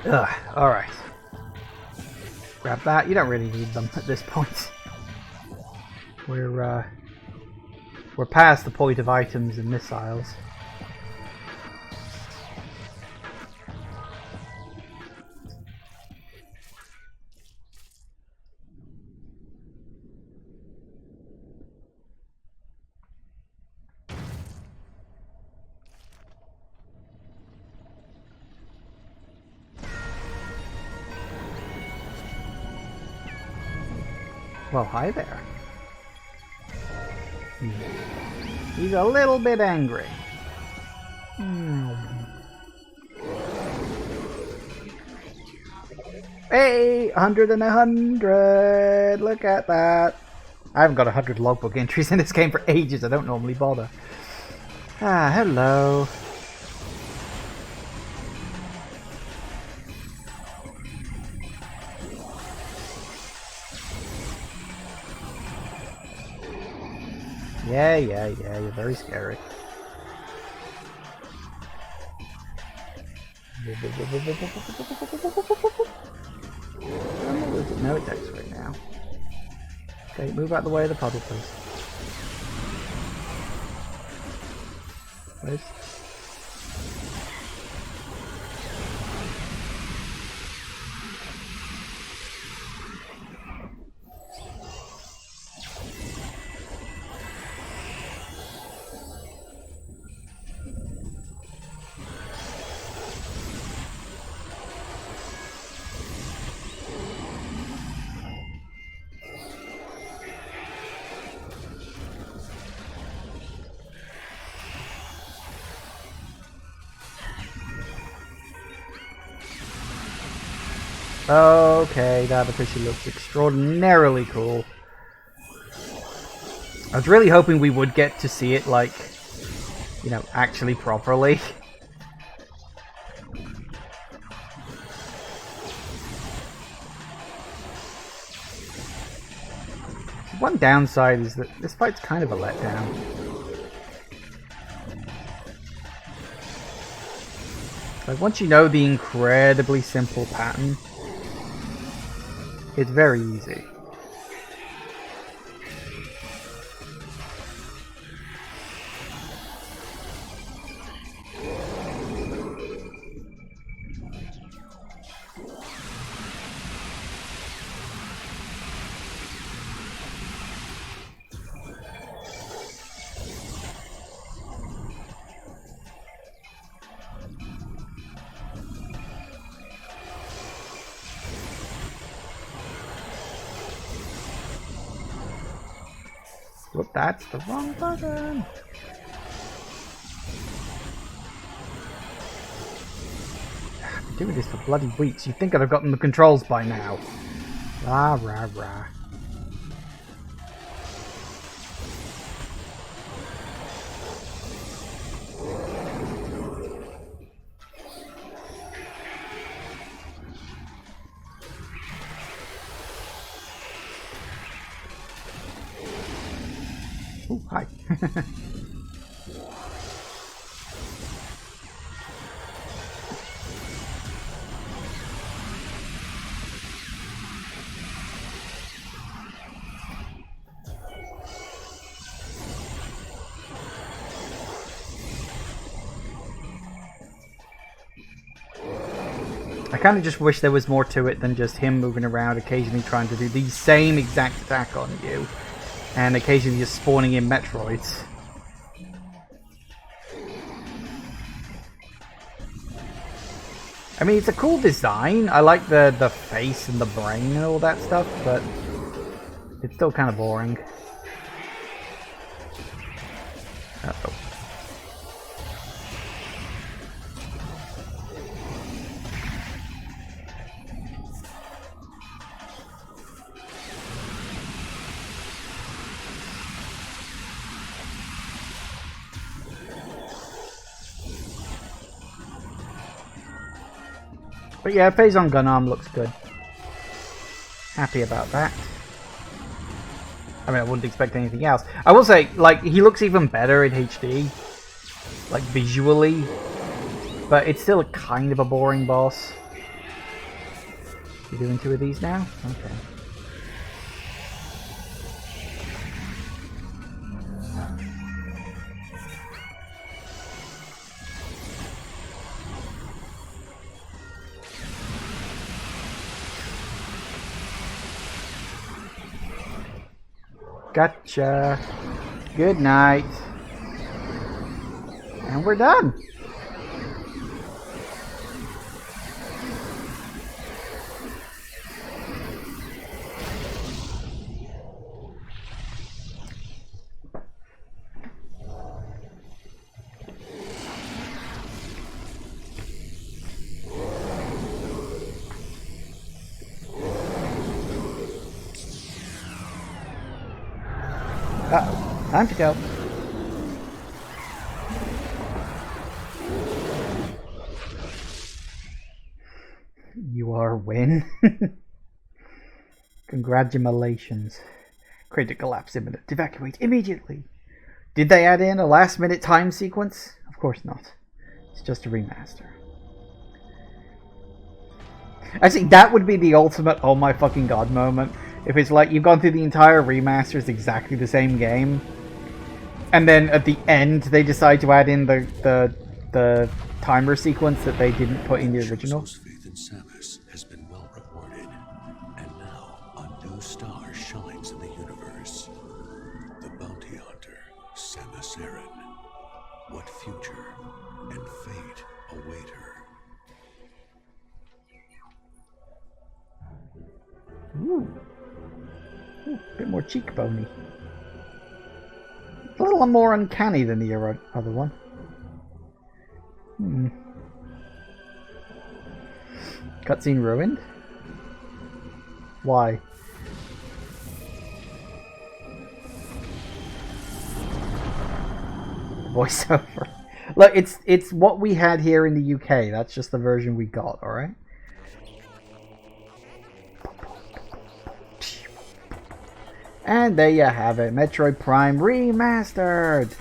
Ugh, alright. Grab that. You don't really need them at this point. We're We're past the point of items and missiles. Well, hi there. He's a little bit angry. Hey, 100 and 100. Look at that. I haven't got 100 logbook entries in this game for ages. I don't normally bother. Ah, hello. Yeah, you're very scary. No attacks right now. Okay, move out of the way of the puddle, please. Where's... Okay, that officially looks extraordinarily cool. I was really hoping we would get to see it, like, you know, actually properly. One downside is that this fight's kind of a letdown. Like, once you know the incredibly simple pattern, it's very easy. Whoop, that's the wrong button. I've been doing this for bloody weeks. You'd think I'd have gotten the controls by now. Rah, rah, rah. Ooh, hi. I kind of just wish there was more to it than just him moving around, occasionally trying to do the same exact attack on you, and occasionally just spawning in Metroids. I mean, it's a cool design. I like the face and the brain and all that stuff, but it's still kind of boring. Uh-oh. But yeah, phase on gun arm looks good. Happy about that. I mean, I wouldn't expect anything else. I will say, like, he looks even better in HD. Like, visually. But it's still a kind of a boring boss. You doing 2 of these now? Okay. Gotcha. Good night. And we're done. Uh-oh. Time to go. You are win. Congratulations. Critical collapse imminent. Evacuate immediately. Did they add in a last minute time sequence? Of course not. It's just a remaster. Actually, that would be the ultimate oh my fucking god moment. If it's like you've gone through the entire remaster, it's exactly the same game, and then at the end they decide to add in the timer sequence that they didn't put in the original. Faith in Samus has been well rewarded, and now a new star shines in the universe. The bounty hunter, Samus Aran. What future and fate await her? Ooh. Ooh, a bit more cheekbony. A little more uncanny than the other one. Cutscene ruined? Why? Voiceover. Look, it's what we had here in the UK. That's just the version we got, alright? And there you have it, Metroid Prime Remastered!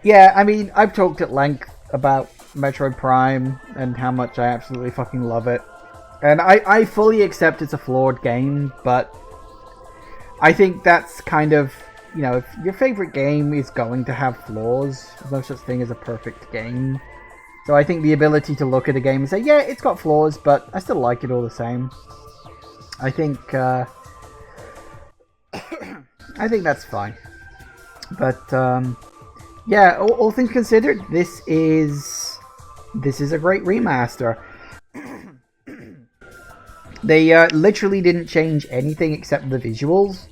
Yeah, I mean, I've talked at length about Metroid Prime and how much I absolutely fucking love it. And I fully accept it's a flawed game, but I think that's kind of, you know, if your favorite game is going to have flaws, there's no such thing as a perfect game. So I think the ability to look at a game and say, yeah, it's got flaws, but I still like it all the same. I think I think that's fine. But yeah, all things considered, this is a great remaster. They literally didn't change anything except the visuals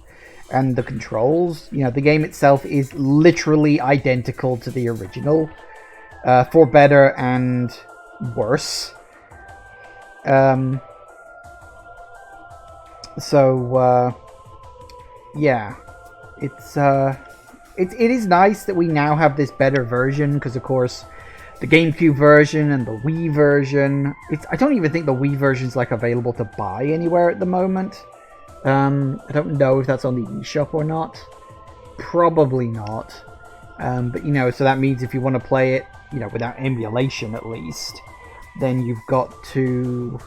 and the controls. You know, the game itself is literally identical to the original, for better and worse. Yeah, it is nice that we now have this better version, because of course the GameCube version and the Wii version, I don't even think the Wii version is like available to buy anywhere at the moment. I don't know if that's on the eShop or not. Probably not. But you know, so that means if you want to play it, you know, without emulation at least, then you've got to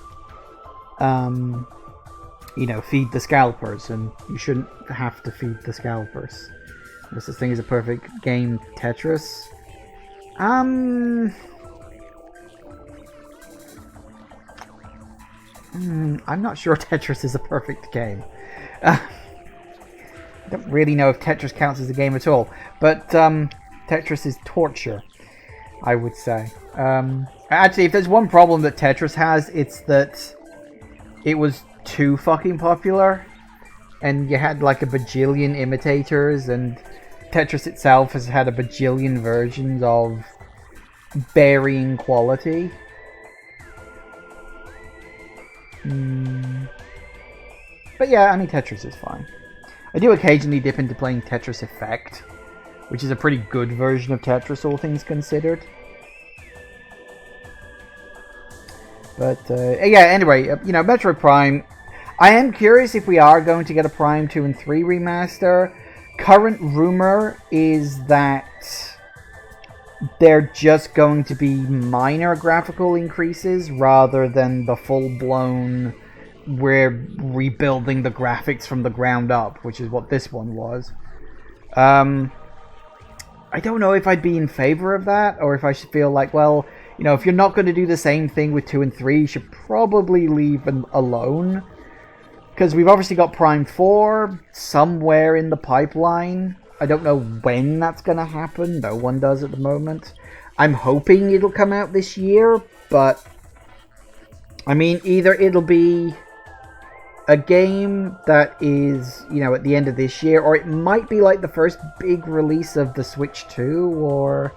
you know, feed the scalpers, and you shouldn't have to feed the scalpers. Unless this thing is a perfect game, Tetris. I'm not sure Tetris is a perfect game. I don't really know if Tetris counts as a game at all, but Tetris is torture, I would say. Actually, if there's one problem that Tetris has, it's that it was too fucking popular, and you had like a bajillion imitators, and Tetris itself has had a bajillion versions of varying quality. But yeah, I mean, Tetris is fine. I do occasionally dip into playing Tetris Effect, which is a pretty good version of Tetris, all things considered. But yeah, anyway, you know, Metroid Prime, I am curious if we are going to get a Prime 2 and 3 remaster. Current rumor is that they're just going to be minor graphical increases rather than the full-blown, we're rebuilding the graphics from the ground up, which is what this one was. I don't know if I'd be in favor of that, or if I should feel like, well, you know, if you're not going to do the same thing with 2 and 3, you should probably leave them alone. because we've obviously got Prime 4 somewhere in the pipeline. I don't know when that's going to happen. No one does at the moment. I'm hoping it'll come out this year, but I mean, either it'll be a game that is, you know, at the end of this year, or it might be like the first big release of the Switch 2, or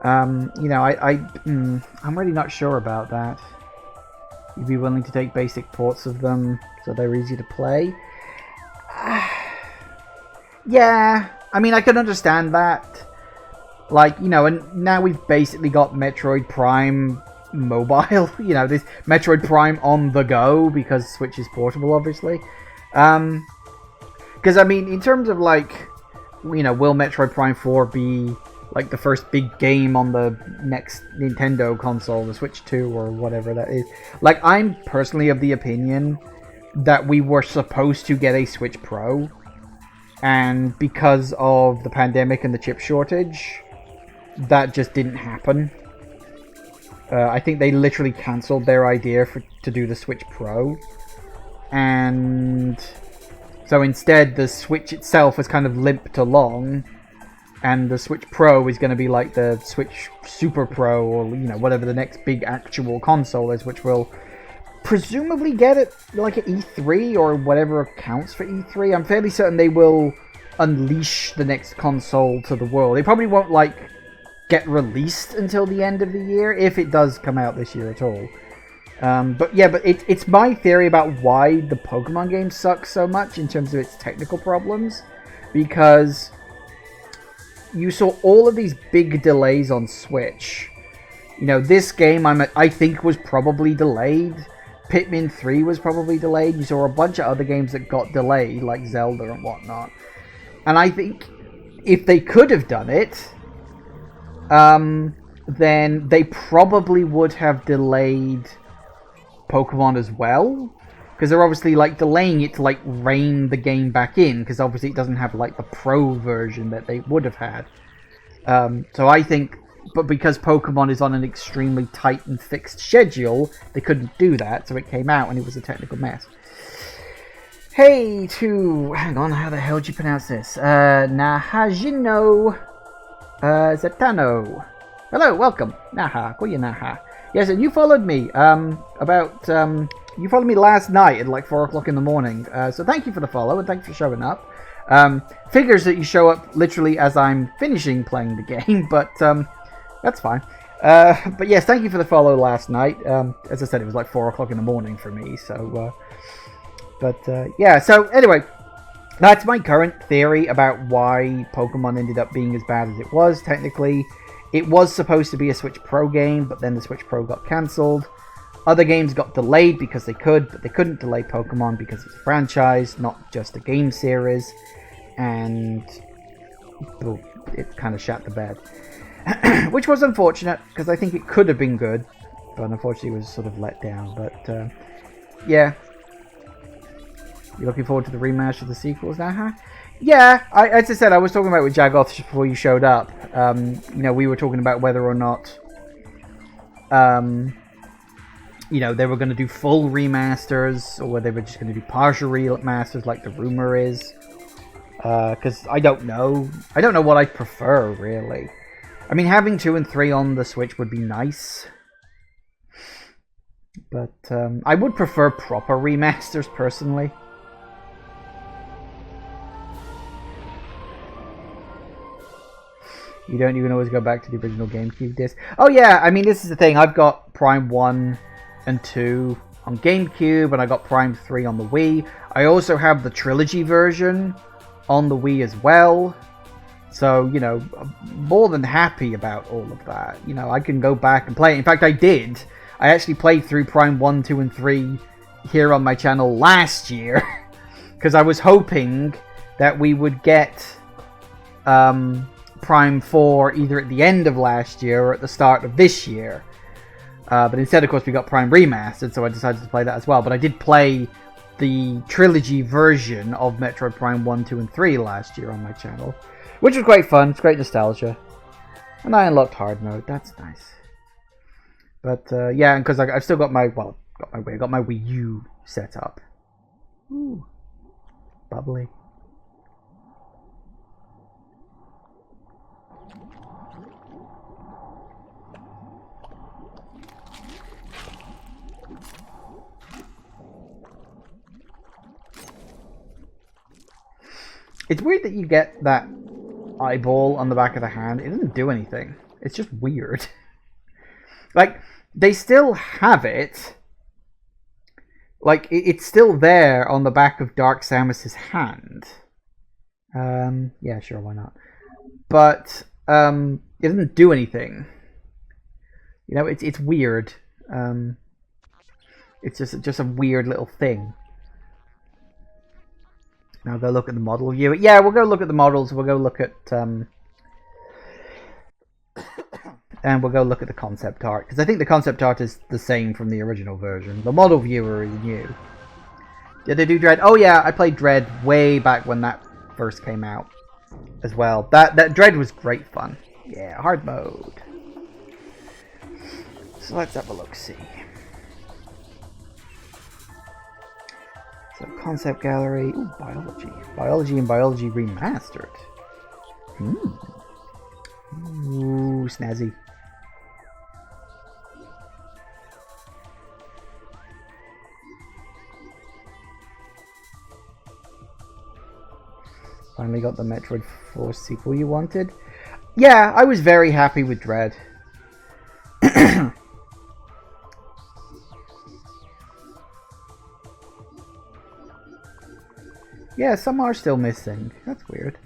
you know, I'm really not sure about that. You'd be willing to take basic ports of them so they're easy to play? Yeah, I mean, I can understand that. Like, you know, and now we've basically got Metroid Prime mobile. You know, this Metroid Prime on the go, because Switch is portable, obviously. Because, I mean, in terms of, like, you know, will Metroid Prime 4 be, like, the first big game on the next Nintendo console, the Switch 2, or whatever that is? Like, I'm personally of the opinion that we were supposed to get a Switch Pro, and because of the pandemic and the chip shortage, that just didn't happen. I think they literally cancelled their idea to do the Switch Pro, and so instead the Switch itself has kind of limped along, and the Switch Pro is going to be like the Switch Super Pro, or, you know, whatever the next big actual console is, which will presumably get it like at E3 or whatever counts for E3. I'm fairly certain they will unleash the next console to the world. They probably won't like get released until the end of the year, if it does come out this year at all. But yeah, but it's my theory about why the Pokemon game sucks so much in terms of its technical problems, because you saw all of these big delays on Switch. You know, this game I think was probably delayed. Pikmin 3 was probably delayed. You saw a bunch of other games that got delayed, like Zelda and whatnot. And I think if they could have done it, then they probably would have delayed Pokemon as well. Because they're obviously, like, delaying it to, like, rein the game back in. Because obviously it doesn't have, like, the Pro version that they would have had. So I think, but because Pokemon is on an extremely tight and fixed schedule, they couldn't do that. So it came out and it was a technical mess. Hey to... Hang on, how the hell do you pronounce this? Nahajino Zetano. Hello, welcome. Naha, call you Naha. Yes, and you followed me, you followed me last night at like 4 o'clock in the morning. So thank you for the follow, and thanks for showing up. Figures that you show up literally as I'm finishing playing the game, but that's fine. But yes, thank you for the follow last night. As I said, it was like 4 o'clock in the morning for me, so... yeah, so anyway, that's my current theory about why Pokemon ended up being as bad as it was. Technically, it was supposed to be a Switch Pro game, but then the Switch Pro got cancelled. Other games got delayed because they could, but they couldn't delay Pokemon because it's a franchise, not just a game series, and it kind of shut the bed. Which was unfortunate, because I think it could have been good, but unfortunately it was sort of let down. But, yeah. You looking forward to the remaster of the sequels now, huh? Yeah, as I said, I was talking about it with Jagoth just before you showed up. You know, we were talking about whether or not, you know, they were going to do full remasters, or whether they were just going to do partial remasters like the rumor is. Because I don't know. I don't know what I prefer, really. I mean, having 2 and 3 on the Switch would be nice. But I would prefer proper remasters, personally. You can always go back to the original GameCube disc. Oh yeah, I mean, this is the thing. I've got Prime 1 and 2 on GameCube, and I got Prime 3 on the Wii. I also have the Trilogy version on the Wii as well. So, you know, I'm more than happy about all of that. You know, I can go back and play it. In fact, I did. I actually played through Prime 1, 2, and 3 here on my channel last year. Because I was hoping that we would get Prime 4 either at the end of last year or at the start of this year. But instead, of course, we got Prime Remastered, so I decided to play that as well. But I did play the Trilogy version of Metroid Prime 1, 2, and 3 last year on my channel. Which was great fun. It's great nostalgia. And I unlocked hard mode. That's nice. But, yeah, because I've still got my, well, got my Wii U set up. Ooh, bubbly. It's weird that you get that eyeball on the back of the hand. It doesn't do anything. It's just weird. Like, they still have it. Like, it's still there on the back of Dark Samus's hand. Yeah, sure, why not? But, it doesn't do anything. You know, it's weird. It's just a weird little thing. Now go look at the model view. Yeah, we'll go look at the models. We'll go look at and we'll go look at the concept art, because I think the concept art is the same from the original version. The model viewer is new. Did they do Dread? Oh yeah, I played Dread way back when that first came out as well. That Dread was great fun. Yeah, hard mode. So let's have a look. See. So concept gallery. Ooh, biology. Biology and biology remastered. Ooh, snazzy. Finally got the Metroid 4 sequel you wanted. Yeah, I was very happy with Dread. Yeah, some are still missing. That's weird.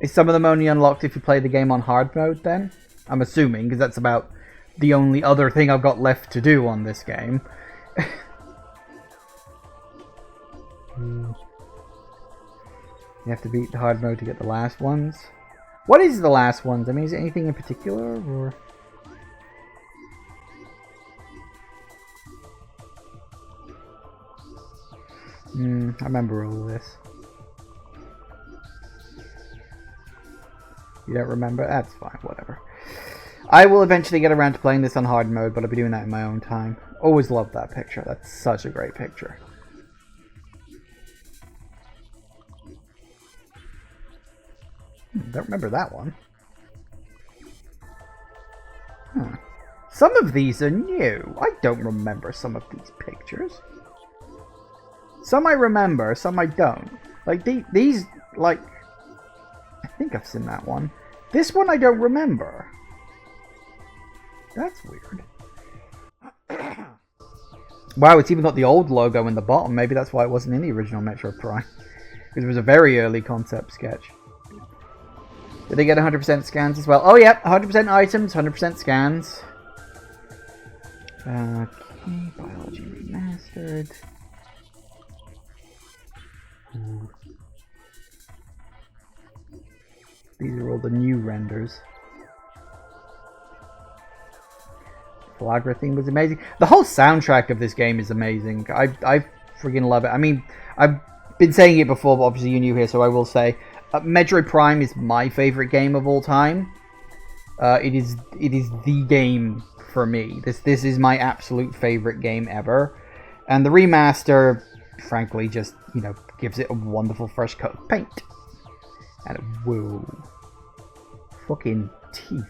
Is some of them only unlocked if you play the game on hard mode then? I'm assuming, because that's about the only other thing I've got left to do on this game. You have to beat the hard mode to get the last ones. What is the last ones? I mean, is it anything in particular, or...? I remember all this. You don't remember? That's fine, whatever. I will eventually get around to playing this on hard mode, but I'll be doing that in my own time. Always loved that picture. That's such a great picture. Don't remember that one. Huh. Some of these are new. I don't remember some of these pictures. Some I remember, some I don't. Like, these, like... I think I've seen that one. This one I don't remember. That's weird. Wow, it's even got the old logo in the bottom. Maybe that's why it wasn't in the original Metroid Prime. Because it was a very early concept sketch. Did they get 100% scans as well? Oh, yeah, 100% items, 100% scans. Okay, biology remastered. Ooh. These are all the new renders. Flagra theme was amazing. The whole soundtrack of this game is amazing. I freaking love it. I mean, I've been saying it before, but obviously you're new here, so I will say Metroid Prime is my favorite game of all time. It is the game for me. This is my absolute favorite game ever, and the remaster, frankly, just, you know, gives it a wonderful fresh coat of paint. And whoa, fucking teeth.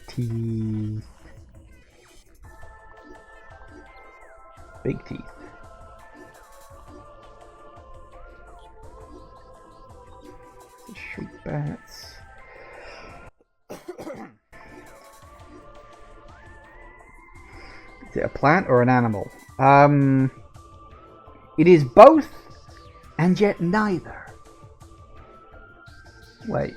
Teeth. Big teeth. Street bats. Is it a plant or an animal? It is both, and yet neither. Wait.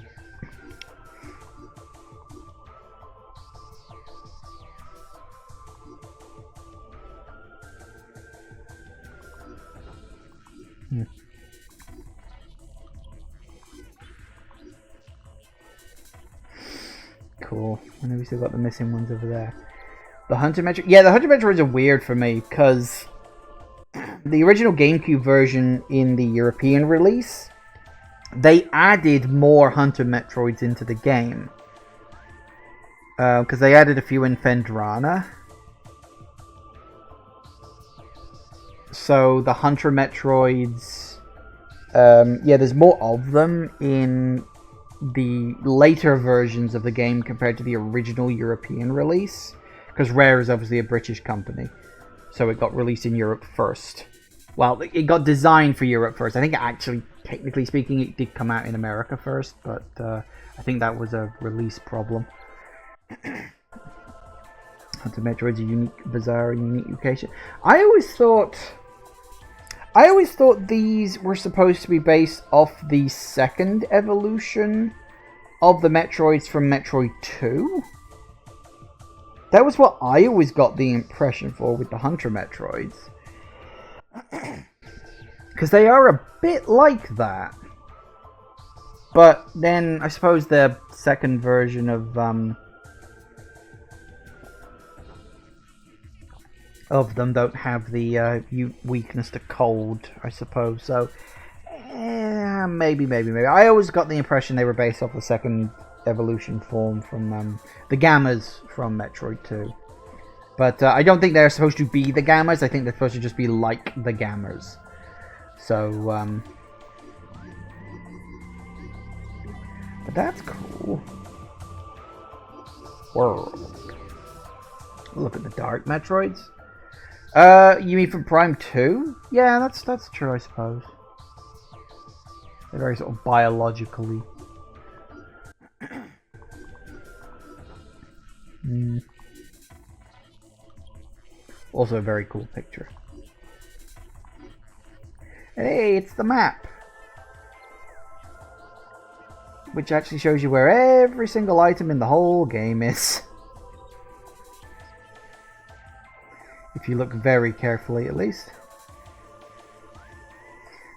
Cool. I know we still got the missing ones over there. The Hunter Metroid... Yeah, the Hunter Metroids are weird for me, because the original GameCube version in the European release, they added more Hunter Metroids into the game. because they added a few in Phendrana. So the Hunter Metroids, yeah, there's more of them in the later versions of the game compared to the original European release, because Rare is obviously a British company, so it got released in Europe first. Well, it got designed for Europe first. I think actually, technically speaking, it did come out in America first, but I think that was a release problem. Hunter Metroid's a unique, bizarre, unique location. I always thought these were supposed to be based off the second evolution of the Metroids from Metroid 2. That was what I always got the impression for with the Hunter Metroids. Because they are a bit like that. But then I suppose the second version of them don't have the weakness to cold, I suppose. So, maybe. I always got the impression they were based off the second evolution form from the Gammas from Metroid 2. But I don't think they're supposed to be the Gammas. I think they're supposed to just be like the Gammas. So, but that's cool. World. Look at the Dark Metroids. You mean from Prime 2? Yeah, that's true, I suppose. They're very sort of biologically. Also a very cool picture. Hey, it's the map! Which actually shows you where every single item in the whole game is. If you look very carefully, at least.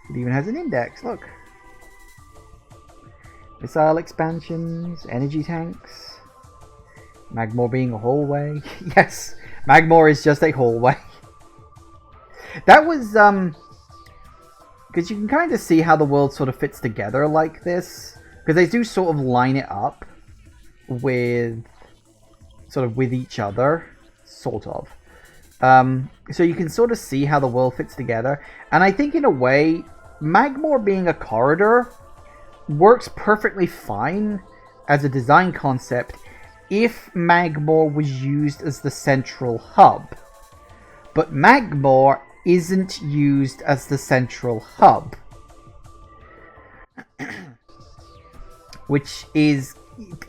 It even has an index, look. Missile expansions, energy tanks. Magmore being a hallway. Yes, Magmore is just a hallway. That was, because you can kind of see how the world sort of fits together like this. Because they do sort of line it up with, sort of with each other. Sort of. So you can sort of see how the world fits together. And I think in a way, Magmore being a corridor works perfectly fine as a design concept if Magmore was used as the central hub. But Magmore isn't used as the central hub. Which is,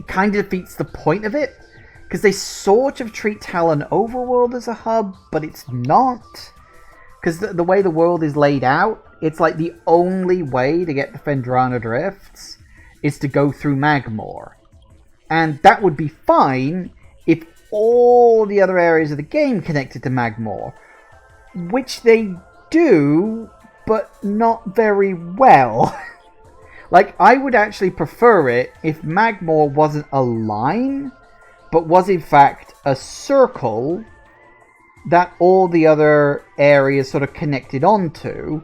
kind of defeats the point of it. Because they sort of treat Talon Overworld as a hub, but it's not. Because the way the world is laid out, it's like the only way to get to Phendrana Drifts is to go through Magmore. And that would be fine if all the other areas of the game connected to Magmore. Which they do, but not very well. Like, I would actually prefer it if Magmore wasn't a line, but was in fact a circle that all the other areas sort of connected onto.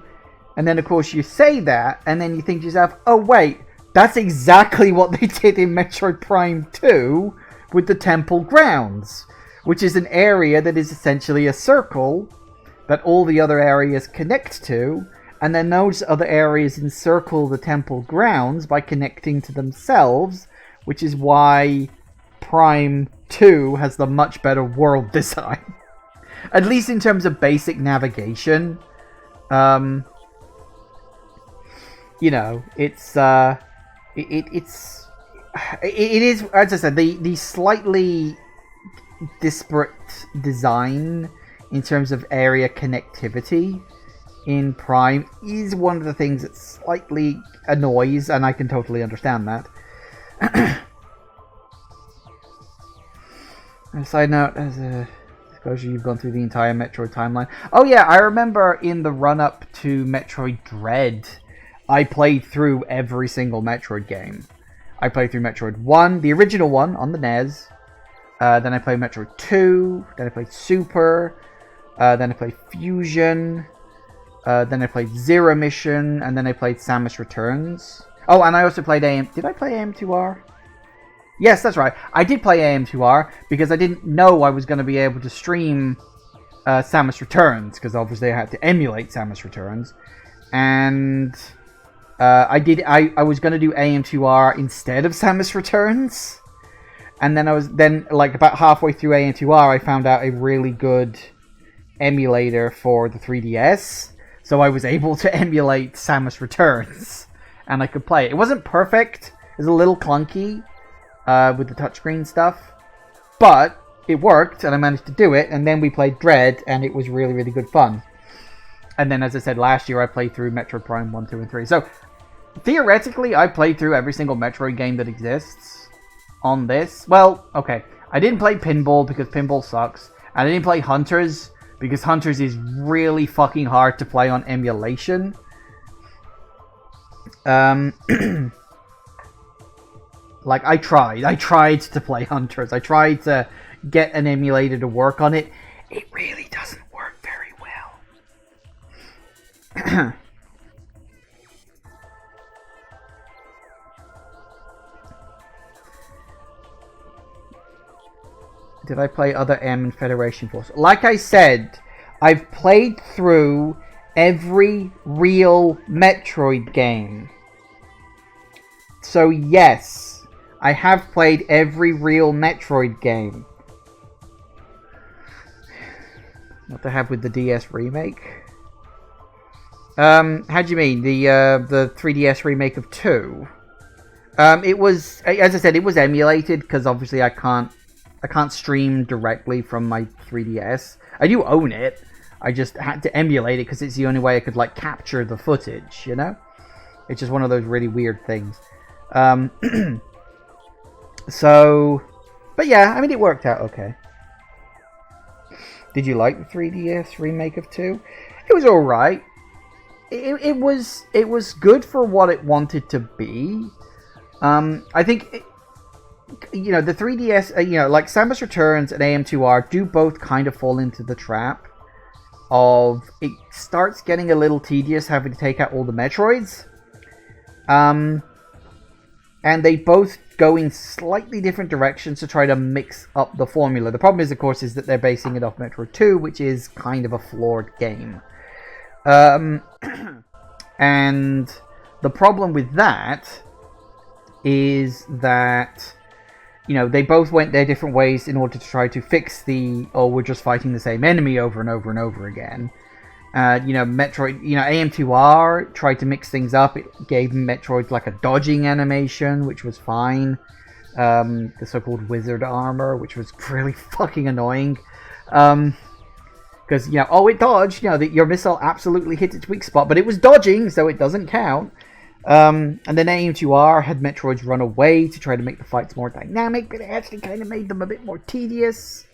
And then of course you say that, and then you think to yourself, oh wait, that's exactly what they did in Metroid Prime 2 with the temple grounds, which is an area that is essentially a circle that all the other areas connect to, and then those other areas encircle the temple grounds by connecting to themselves, which is why Prime 2 has the much better world design. At least in terms of basic navigation. You know, it is, as I said, the slightly disparate design in terms of area connectivity in Prime is one of the things that slightly annoys, and I can totally understand that. On a side note, as a disclosure, you've gone through the entire Metroid timeline. Oh yeah, I remember in the run-up to Metroid Dread, I played through every single Metroid game. I played through Metroid 1, the original one, on the NES. Then I played Metroid 2. Then I played Super. Then I played Fusion. Then I played Zero Mission. And then I played Samus Returns. Oh, and I also played AM... Did I play AM2R? Yes, that's right. I did play AM2R because I didn't know I was going to be able to stream Samus Returns, because obviously I had to emulate Samus Returns. And I was going to do AM2R instead of Samus Returns. And then like about halfway through AM2R, I found out a really good emulator for the 3DS. So I was able to emulate Samus Returns. And I could play it. It wasn't perfect. It was a little clunky with the touchscreen stuff. But it worked, and I managed to do it. And then we played Dread, and it was really, really good fun. And then, as I said, last year I played through Metroid Prime 1, 2, and 3. So, theoretically, I played through every single Metroid game that exists on this. Well, okay. I didn't play Pinball because Pinball sucks. And I didn't play Hunters because Hunters is really fucking hard to play on emulation. Like, I tried to play Hunters. I tried to get an emulator to work on it. It really doesn't work very well. Did I play other M and Federation Force? Like I said, I've played through every real Metroid game. So yes, I have played every real Metroid game. What they have with the DS remake? How do you mean? The 3DS remake of 2? It was, as I said, it was emulated because obviously I can't stream directly from my 3DS. I do own it. I just had to emulate it because it's the only way I could like capture the footage, you know? It's just one of those really weird things. So, but yeah, I mean, it worked out okay. Did you like the 3DS remake of 2? It was alright. It was good for what it wanted to be. I think, you know, the 3DS, you know, like Samus Returns and AM2R do both kind of fall into the trap of it starts getting a little tedious having to take out all the Metroids. And they both go in slightly different directions to try to mix up the formula. The problem is, of course, is that they're basing it off Metroid 2, which is kind of a flawed game. And the problem with that is that, you know, they both went their different ways in order to try to fix the, oh, we're just fighting the same enemy over and over and over again. You know, Metroid, you know, AM2R tried to mix things up. It gave Metroid like a dodging animation, which was fine. The so-called wizard armor, which was really fucking annoying. Because, you know, oh, it dodged, you know, your missile absolutely hit its weak spot, but it was dodging, so it doesn't count. And then AM2R had Metroids run away to try to make the fights more dynamic, but it actually kind of made them a bit more tedious.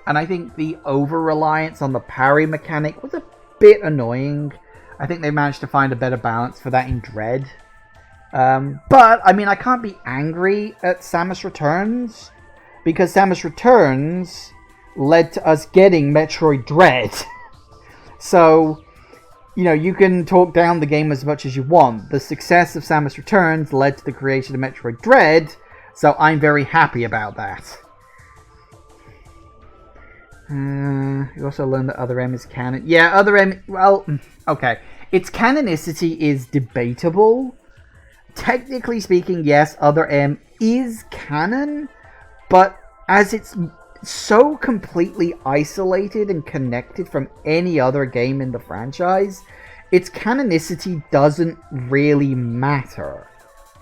And I think the over-reliance on the parry mechanic was a bit annoying. I think they managed to find a better balance for that in Dread. But, I mean, I can't be angry at Samus Returns, because Samus Returns led to us getting Metroid Dread. So, you know, you can talk down the game as much as you want. The success of Samus Returns led to the creation of Metroid Dread, so I'm very happy about that. You also learned that Other M is canon. Yeah, Other M... Well, okay. Its canonicity is debatable. Technically speaking, yes, Other M is canon, but as it's so completely isolated and connected from any other game in the franchise, its canonicity doesn't really matter.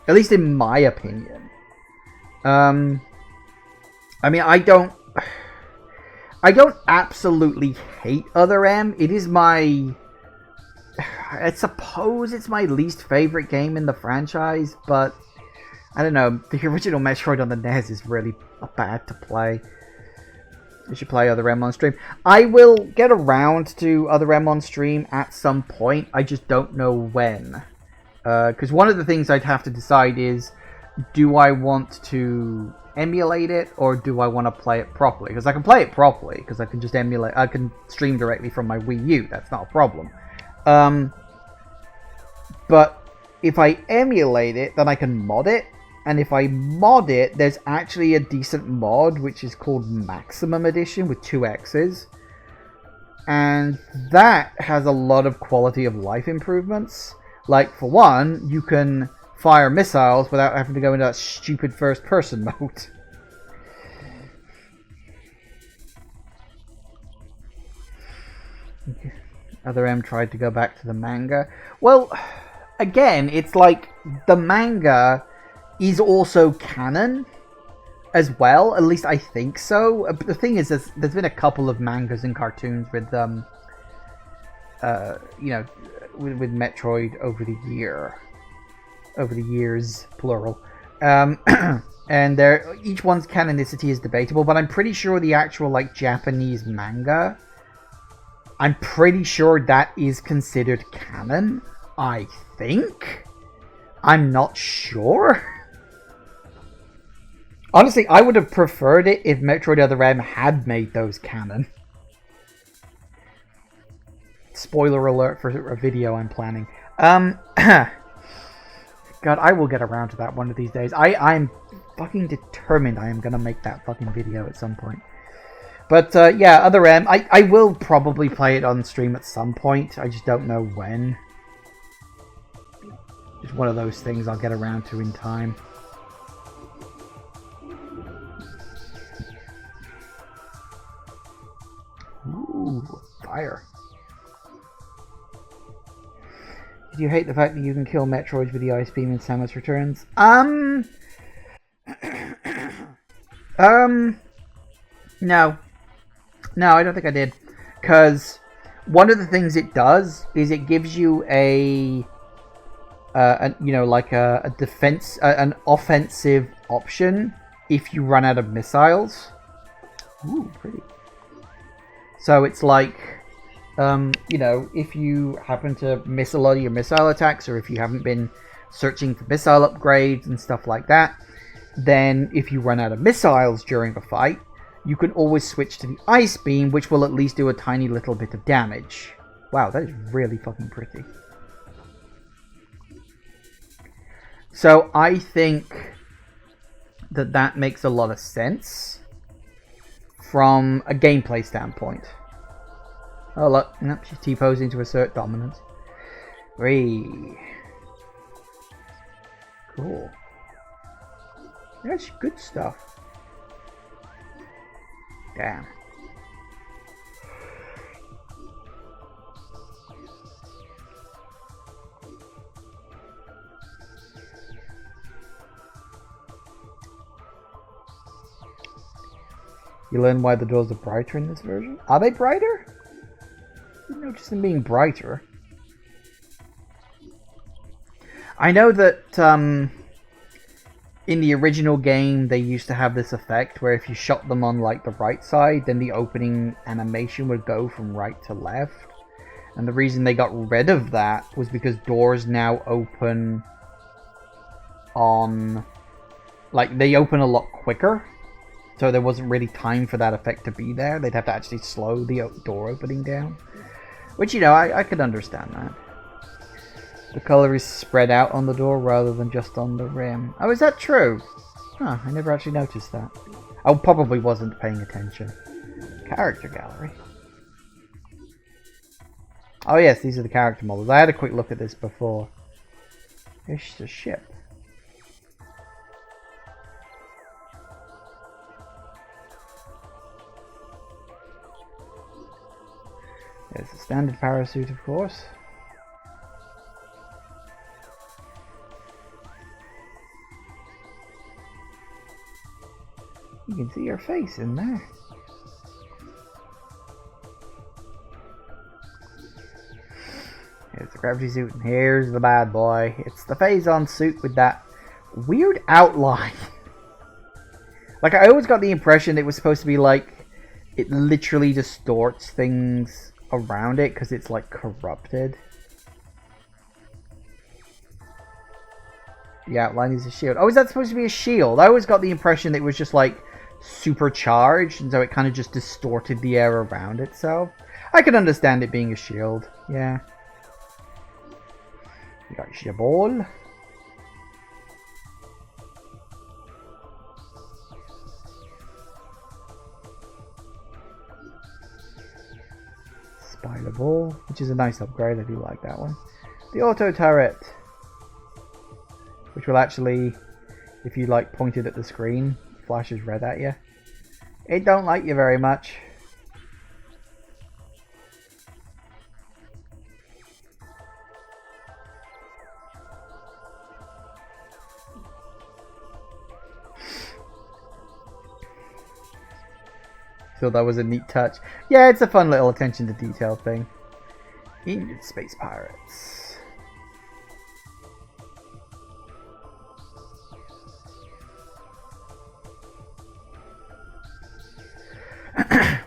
At least in my opinion. I mean, I don't absolutely hate Other M. It is I suppose it's my least favorite game in the franchise, but I don't know. The original Metroid on the NES is really bad to play. You should play Other M on stream. I will get around to Other M on stream at some point. I just don't know when. Because one of the things I'd have to decide is, do I want to emulate it, or do I want to play it properly? Because I can play it properly, because I can just emulate, I can stream directly from my Wii U, that's not a problem. But if I emulate it, then I can mod it, and if I mod it, there's actually a decent mod which is called Maximum Edition with 2 X's. And that has a lot of quality of life improvements. Like, for one, you can fire missiles without having to go into that stupid first person mode. Other M tried to go back to the manga. Well, again, it's like the manga is also canon as well. At least I think so. But the thing is, there's been a couple of mangas and cartoons with with Metroid over the years, plural. And each one's canonicity is debatable, but I'm pretty sure the actual like Japanese manga, I'm pretty sure that is considered canon. I think. I'm not sure. Honestly, I would have preferred it if Metroid Other M had made those canon. Spoiler alert for a video I'm planning. God, I will get around to that one of these days. I'm fucking determined I am going to make that fucking video at some point. But yeah, Other M, I will probably play it on stream at some point. I just don't know when. It's one of those things I'll get around to in time. Ooh, fire. Did you hate the fact that you can kill Metroids with the Ice Beam in Samus Returns? No. No, I don't think I did. Because one of the things it does is it gives you an offensive option if you run out of missiles. Ooh, pretty. So it's like, if you happen to miss a lot of your missile attacks, or if you haven't been searching for missile upgrades and stuff like that, then if you run out of missiles during a fight, you can always switch to the Ice Beam, which will at least do a tiny little bit of damage. Wow, that is really fucking pretty. So I think that makes a lot of sense from a gameplay standpoint. Oh look, nope, she's T-posing to assert dominance. Whee. Cool. That's good stuff. Damn. You learn why the doors are brighter in this version? Are they brighter? I didn't notice them being brighter. I know that in the original game they used to have this effect where if you shot them on like the right side, then the opening animation would go from right to left. And the reason they got rid of that was because doors now open on... like, they open a lot quicker. So there wasn't really time for that effect to be there. They'd have to actually slow the door opening down. Which, I could understand that. The color is spread out on the door rather than just on the rim. Oh, is that true? Huh, I never actually noticed that. I probably wasn't paying attention. Character gallery. Oh yes, these are the character models. I had a quick look at this before. It's a ship. There's the standard parachute, of course. You can see your face in there. Here's the gravity suit, and here's the bad boy. It's the phase-on suit with that weird outline. Like, I always got the impression it was supposed to be like, it literally distorts things around it because it's like corrupted. The outline is a shield. Oh, is that supposed to be a shield? I always got the impression that it was just like supercharged, and so it kind of just distorted the air around itself. I could understand it being a shield. Yeah. You got your ball. Pilotable, which is a nice upgrade. I do like that one. The auto turret, which will actually, if you like pointed at the screen, flashes red at you. It don't like you very much. So that was a neat touch. Yeah, it's a fun little attention to detail thing. In Space Pirates.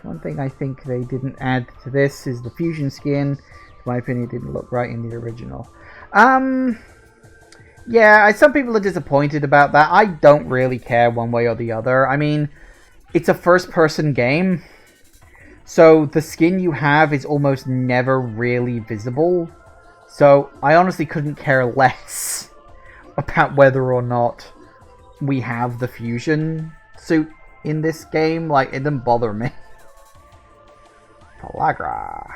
One thing I think they didn't add to this is the fusion skin. In my opinion, it didn't look right in the original. Yeah, some people are disappointed about that. I don't really care one way or the other. I mean, it's a first-person game, so the skin you have is almost never really visible. So I honestly couldn't care less about whether or not we have the fusion suit in this game. Like, it didn't bother me. Pelagra.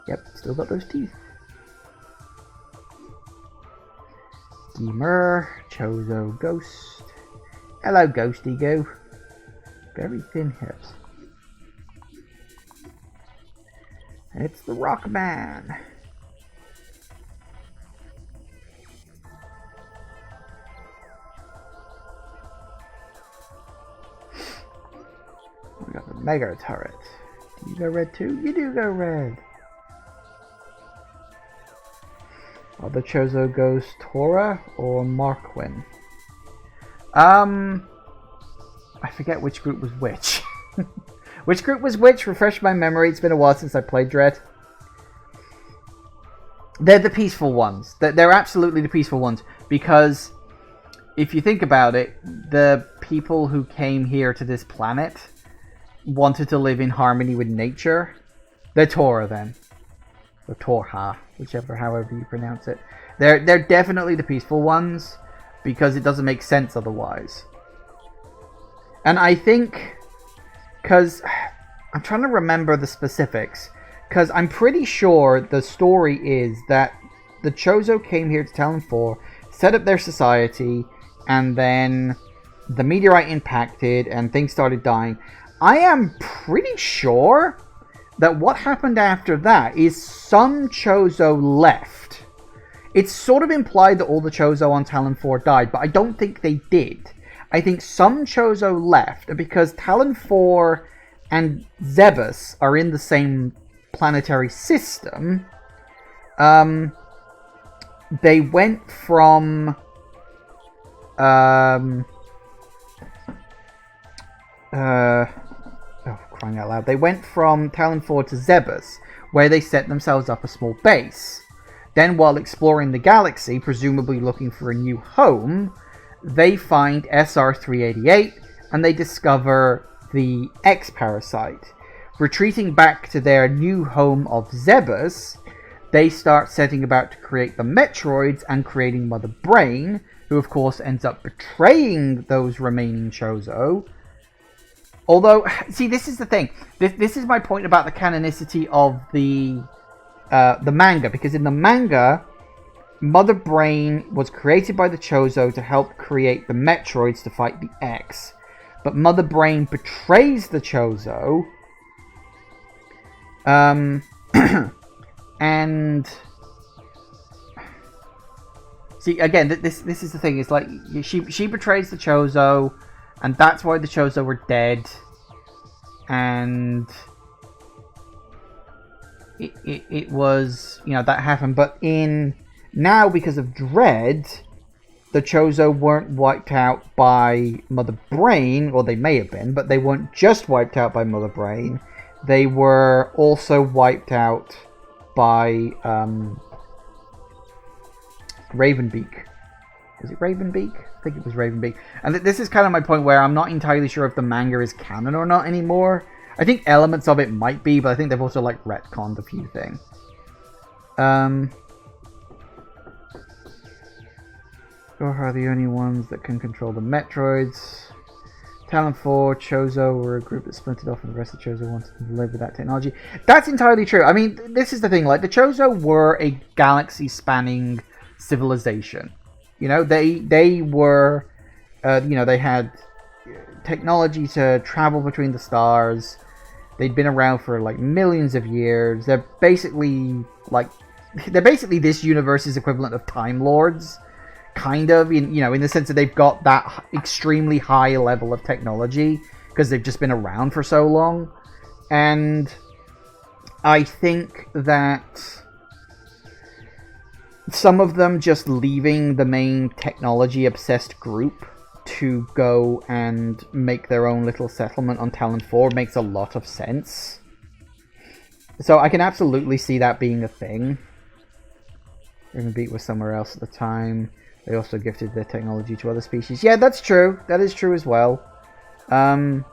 Yep, still got those teeth. Gamer, Chozo Ghost. Hello, Ghosty Goo. Very thin hips. And it's the Rock Man. We got the Mega Turret. Do you go red too? You do go red. The Chozo Ghost Tora or Marquin? I forget which group was which. Which group was which? Refresh my memory. It's been a while since I played Dread. They're the peaceful ones. They're absolutely the peaceful ones. Because if you think about it, the people who came here to this planet wanted to live in harmony with nature. They're Tora then. Or Torha, however you pronounce it. They're definitely the peaceful ones, because it doesn't make sense otherwise. And I think, because I'm trying to remember the specifics, because I'm pretty sure the story is that the Chozo came here to Talon 4, set up their society, and then the meteorite impacted and things started dying. I am pretty sure that what happened after that is some Chozo left. It's sort of implied that all the Chozo on Talon 4 died, but I don't think they did. I think some Chozo left because Talon 4 and Zebus are in the same planetary system. They went from crying out loud. They went from Talon 4 to Zebus, where they set themselves up a small base. Then, while exploring the galaxy, presumably looking for a new home, they find SR-388, and they discover the X-Parasite. Retreating back to their new home of Zebus, they start setting about to create the Metroids and creating Mother Brain, who of course ends up betraying those remaining Chozo. Although, see, this is the thing. This is my point about the canonicity of the manga, because in the manga, Mother Brain was created by the Chozo to help create the Metroids to fight the X. But Mother Brain betrays the Chozo, and see, again, this is the thing. It's like she betrays the Chozo, and that's why the Chozo were dead, and it was, you know, that happened. But now, because of Dread, the Chozo weren't wiped out by Mother Brain, or they may have been, but they weren't just wiped out by Mother Brain. They were also wiped out by Ravenbeak. Was it Ravenbeak? I think it was Ravenbeak. And this is kind of my point where I'm not entirely sure if the manga is canon or not anymore. I think elements of it might be, but I think they've also like retconned a few things. Score are the only ones that can control the Metroids. Talon 4, Chozo were a group that splintered off and the rest of Chozo wanted to live with that technology. That's entirely true. I mean, this is the thing, like, the Chozo were a galaxy-spanning civilization. You know, they were, you know, they had technology to travel between the stars. They'd been around for, like, millions of years. They're basically this universe's equivalent of Time Lords. Kind of, you know, in the sense that they've got that extremely high level of technology because they've just been around for so long. And I think that some of them just leaving the main technology-obsessed group to go and make their own little settlement on Talon 4 makes a lot of sense. So I can absolutely see that being a thing. Beat was somewhere else at the time. They also gifted their technology to other species. Yeah, that's true. That is true as well. For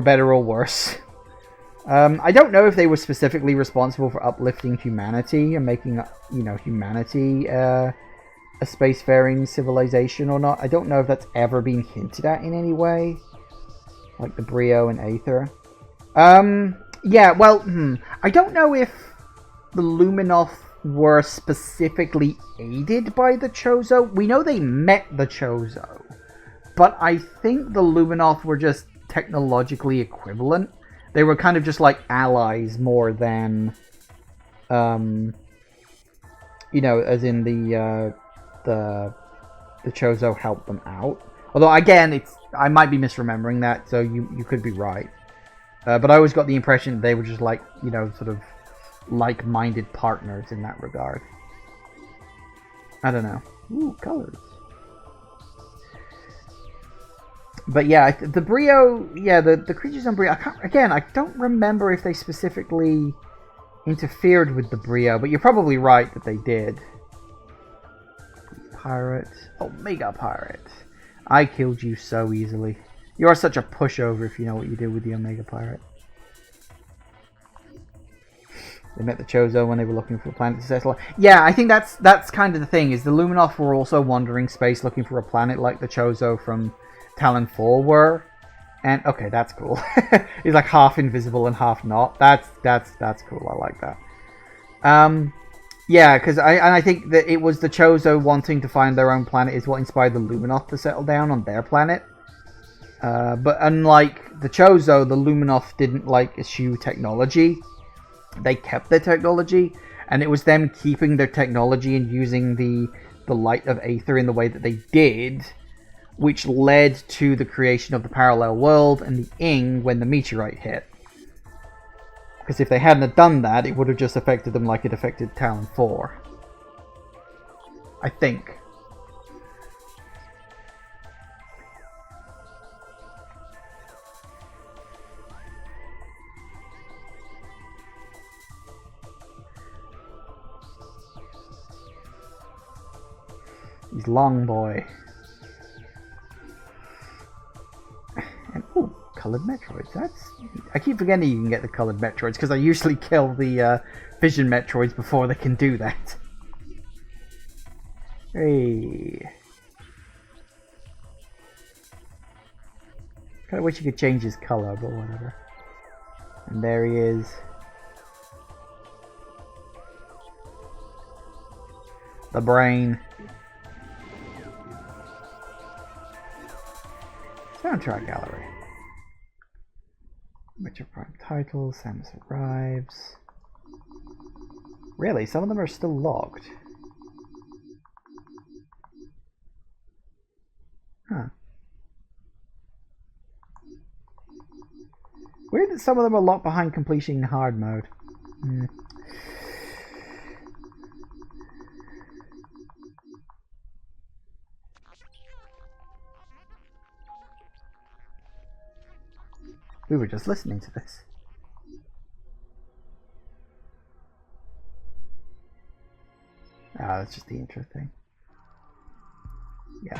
better or worse. I don't know if they were specifically responsible for uplifting humanity and making, you know, humanity a spacefaring civilization or not. I don't know if that's ever been hinted at in any way. Like the Brio and Aether. Yeah, well, I don't know if the Luminoth were specifically aided by the Chozo. We know they met the Chozo, but I think the Luminoth were just technologically equivalent. They were kind of just like allies more than, you know, as in the Chozo helped them out. Although again, I might be misremembering that, so you could be right. But I always got the impression that they were just like, you know, sort of like-minded partners in that regard. I don't know. Ooh, colors. But yeah, the Brio, yeah, the creatures on Brio, I don't remember if they specifically interfered with the Brio, but you're probably right that they did. Pirate. Omega Pirate. I killed you so easily. You are such a pushover if you know what you did with the Omega Pirate. They met the Chozo when they were looking for a planet to settle on. Yeah, I think that's kind of the thing, is the Luminoth were also wandering space looking for a planet like the Chozo from Talon 4 were. And, okay, that's cool. He's like half invisible and half not. That's cool, I like that. Yeah, because I think that it was the Chozo wanting to find their own planet is what inspired the Luminoth to settle down on their planet. But unlike the Chozo, the Luminoth didn't, like, eschew technology. They kept their technology, and it was them keeping their technology and using the light of Aether in the way that they did, which led to the creation of the parallel world and the Ing when the meteorite hit. Because if they hadn't have done that, it would have just affected them like it affected Talon 4. I think. He's long boy. And ooh, colored Metroids. I keep forgetting you can get the colored Metroids because I usually kill the Vision Metroids before they can do that. Hey. Kinda wish you could change his color, but whatever. And there he is. The brain. Soundtrack gallery. Metroid Prime titles, Samus arrives. Really? Some of them are still logged. Huh. Weird that some of them are locked behind completion hard mode. We were just listening to this. Ah, that's just the intro thing. Yeah.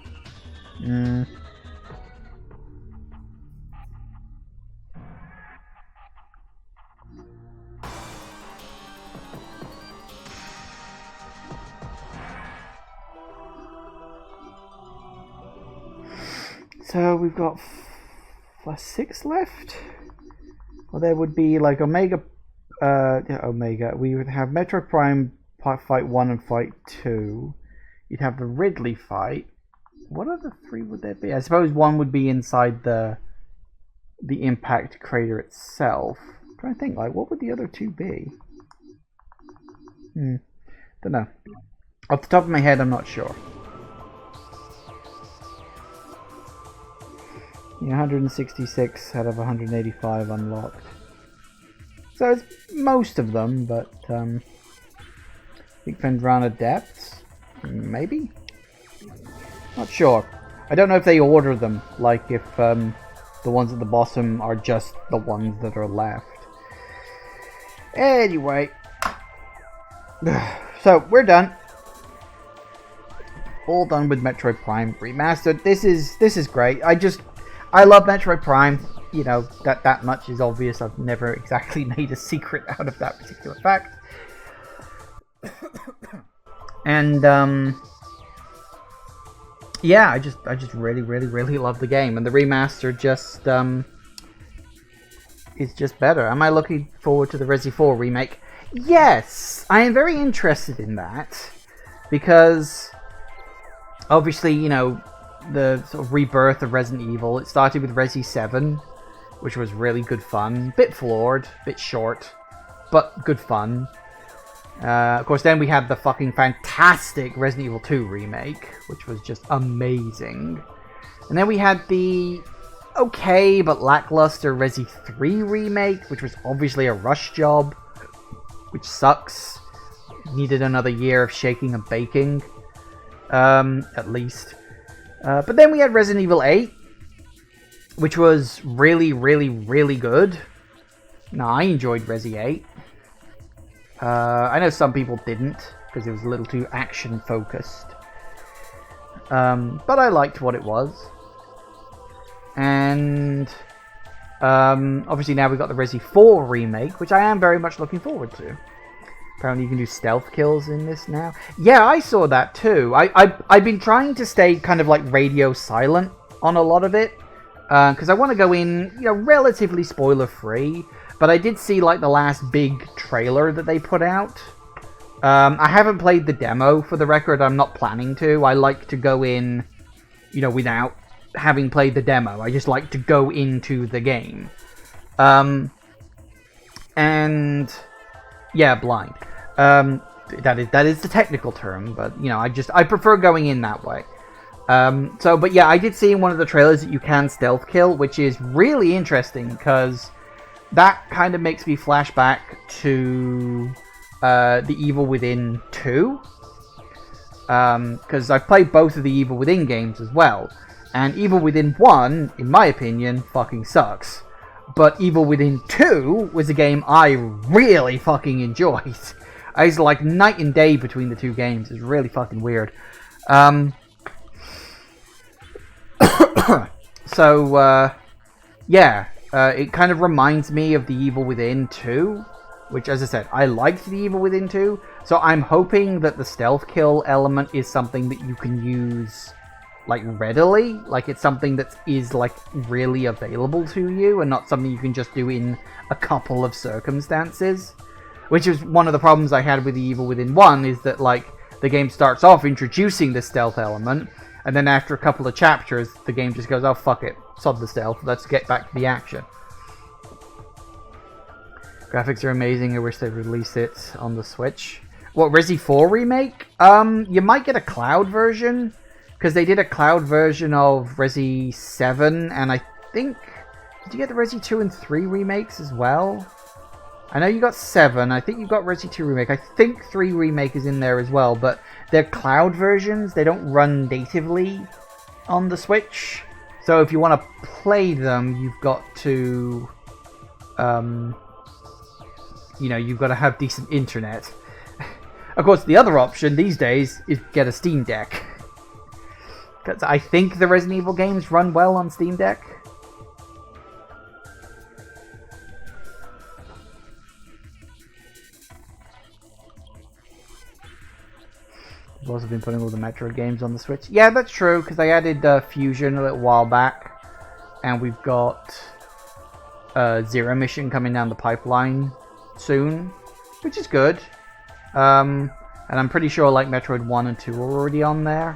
Mm. So we've got 6 left. Well, there would be like Omega. Omega. We would have Metroid Prime Fight 1 and Fight 2. You'd have the Ridley fight. What other 3 would there be? I suppose 1 would be inside the Impact crater itself. I'm trying to think, like, what would the other 2 be? Don't know. Off the top of my head, I'm not sure. Yeah, 166 out of 185 unlocked. So it's most of them, but I think Fendrana Depths? Maybe? Not sure. I don't know if they order them, like if the ones at the bottom are just the ones that are left. Anyway. So, we're done. All done with Metroid Prime Remastered. This is great. I love Metroid Prime. You know, that much is obvious. I've never exactly made a secret out of that particular fact. And yeah, I just really love the game, and the remaster just is just better. Am I looking forward to the Resi 4 remake? Yes, I am very interested in that, because obviously, you know, the sort of rebirth of Resident Evil, it started with Resi 7, which was really good fun. Bit flawed, bit short, but good fun. Of course, then we had the fucking fantastic Resident Evil 2 remake, which was just amazing. And then we had the okay but lackluster Resi 3 remake, which was obviously a rush job, which sucks. Needed another year of shaking and baking, at least. But then we had Resident Evil 8, which was really good. No, I enjoyed Resi 8. I know some people didn't, because it was a little too action-focused. But I liked what it was. And obviously now we've got the Resi 4 remake, which I am very much looking forward to. Apparently you can do stealth kills in this now. Yeah, I saw that too. I've been trying to stay kind of like radio silent on a lot of it, because I want to go in, you know, relatively spoiler-free. But I did see like the last big trailer that they put out. I haven't played the demo, for the record. I'm not planning to. I like to go in, you know, without having played the demo. I just like to go into the game. And yeah, blind. That is the technical term, but you know, I prefer going in that way. But yeah, I did see in one of the trailers that you can stealth kill, which is really interesting, because that kind of makes me flash back to the Evil Within 2. Because I've played both of the Evil Within games as well. And Evil Within 1, in my opinion, fucking sucks. But Evil Within 2 was a game I really fucking enjoyed. It's like night and day between the two games. It's really fucking weird. Yeah. It kind of reminds me of the Evil Within 2, which, as I said, I liked the Evil Within 2, so I'm hoping that the stealth kill element is something that you can use, like, readily, like it's something that is, like, really available to you, and not something you can just do in a couple of circumstances, which is one of the problems I had with the Evil Within 1, is that, like, the game starts off introducing the stealth element, and then after a couple of chapters, the game just goes, oh, fuck it. Sod the stealth. Let's get back to the action. Graphics are amazing. I wish they'd release it on the Switch. What, Resi 4 remake? You might get a cloud version, because they did a cloud version of Resi 7, and I think... Did you get the Resi 2 and 3 remakes as well? I know you got 7. I think you got Resi 2 remake. I think 3 remake is in there as well, but they're cloud versions. They don't run natively on the Switch. So if you want to play them, you've got to, you know, you've got to have decent internet. Of course, the other option these days is get a Steam Deck. Because I think the Resident Evil games run well on Steam Deck. I've also been putting all the Metroid games on the Switch. Yeah, that's true, because I added Fusion a little while back. And we've got Zero Mission coming down the pipeline soon, which is good. And I'm pretty sure like Metroid 1 and 2 are already on there.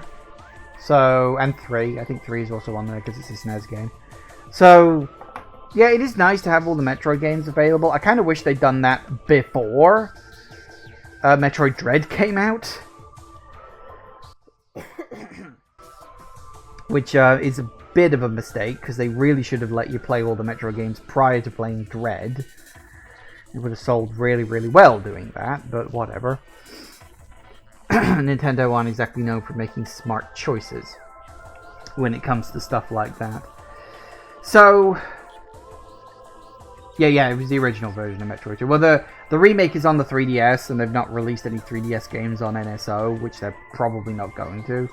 So, and 3. I think 3 is also on there because it's a SNES game. So, yeah, it is nice to have all the Metroid games available. I kind of wish they'd done that before Metroid Dread came out. Which is a bit of a mistake, because they really should have let you play all the Metroid games prior to playing Dread. It would have sold really, really well doing that, but whatever. Nintendo aren't exactly known for making smart choices when it comes to stuff like that. So, yeah, it was the original version of Metroid 2. Well, the remake is on the 3DS, and they've not released any 3DS games on NSO, which they're probably not going to.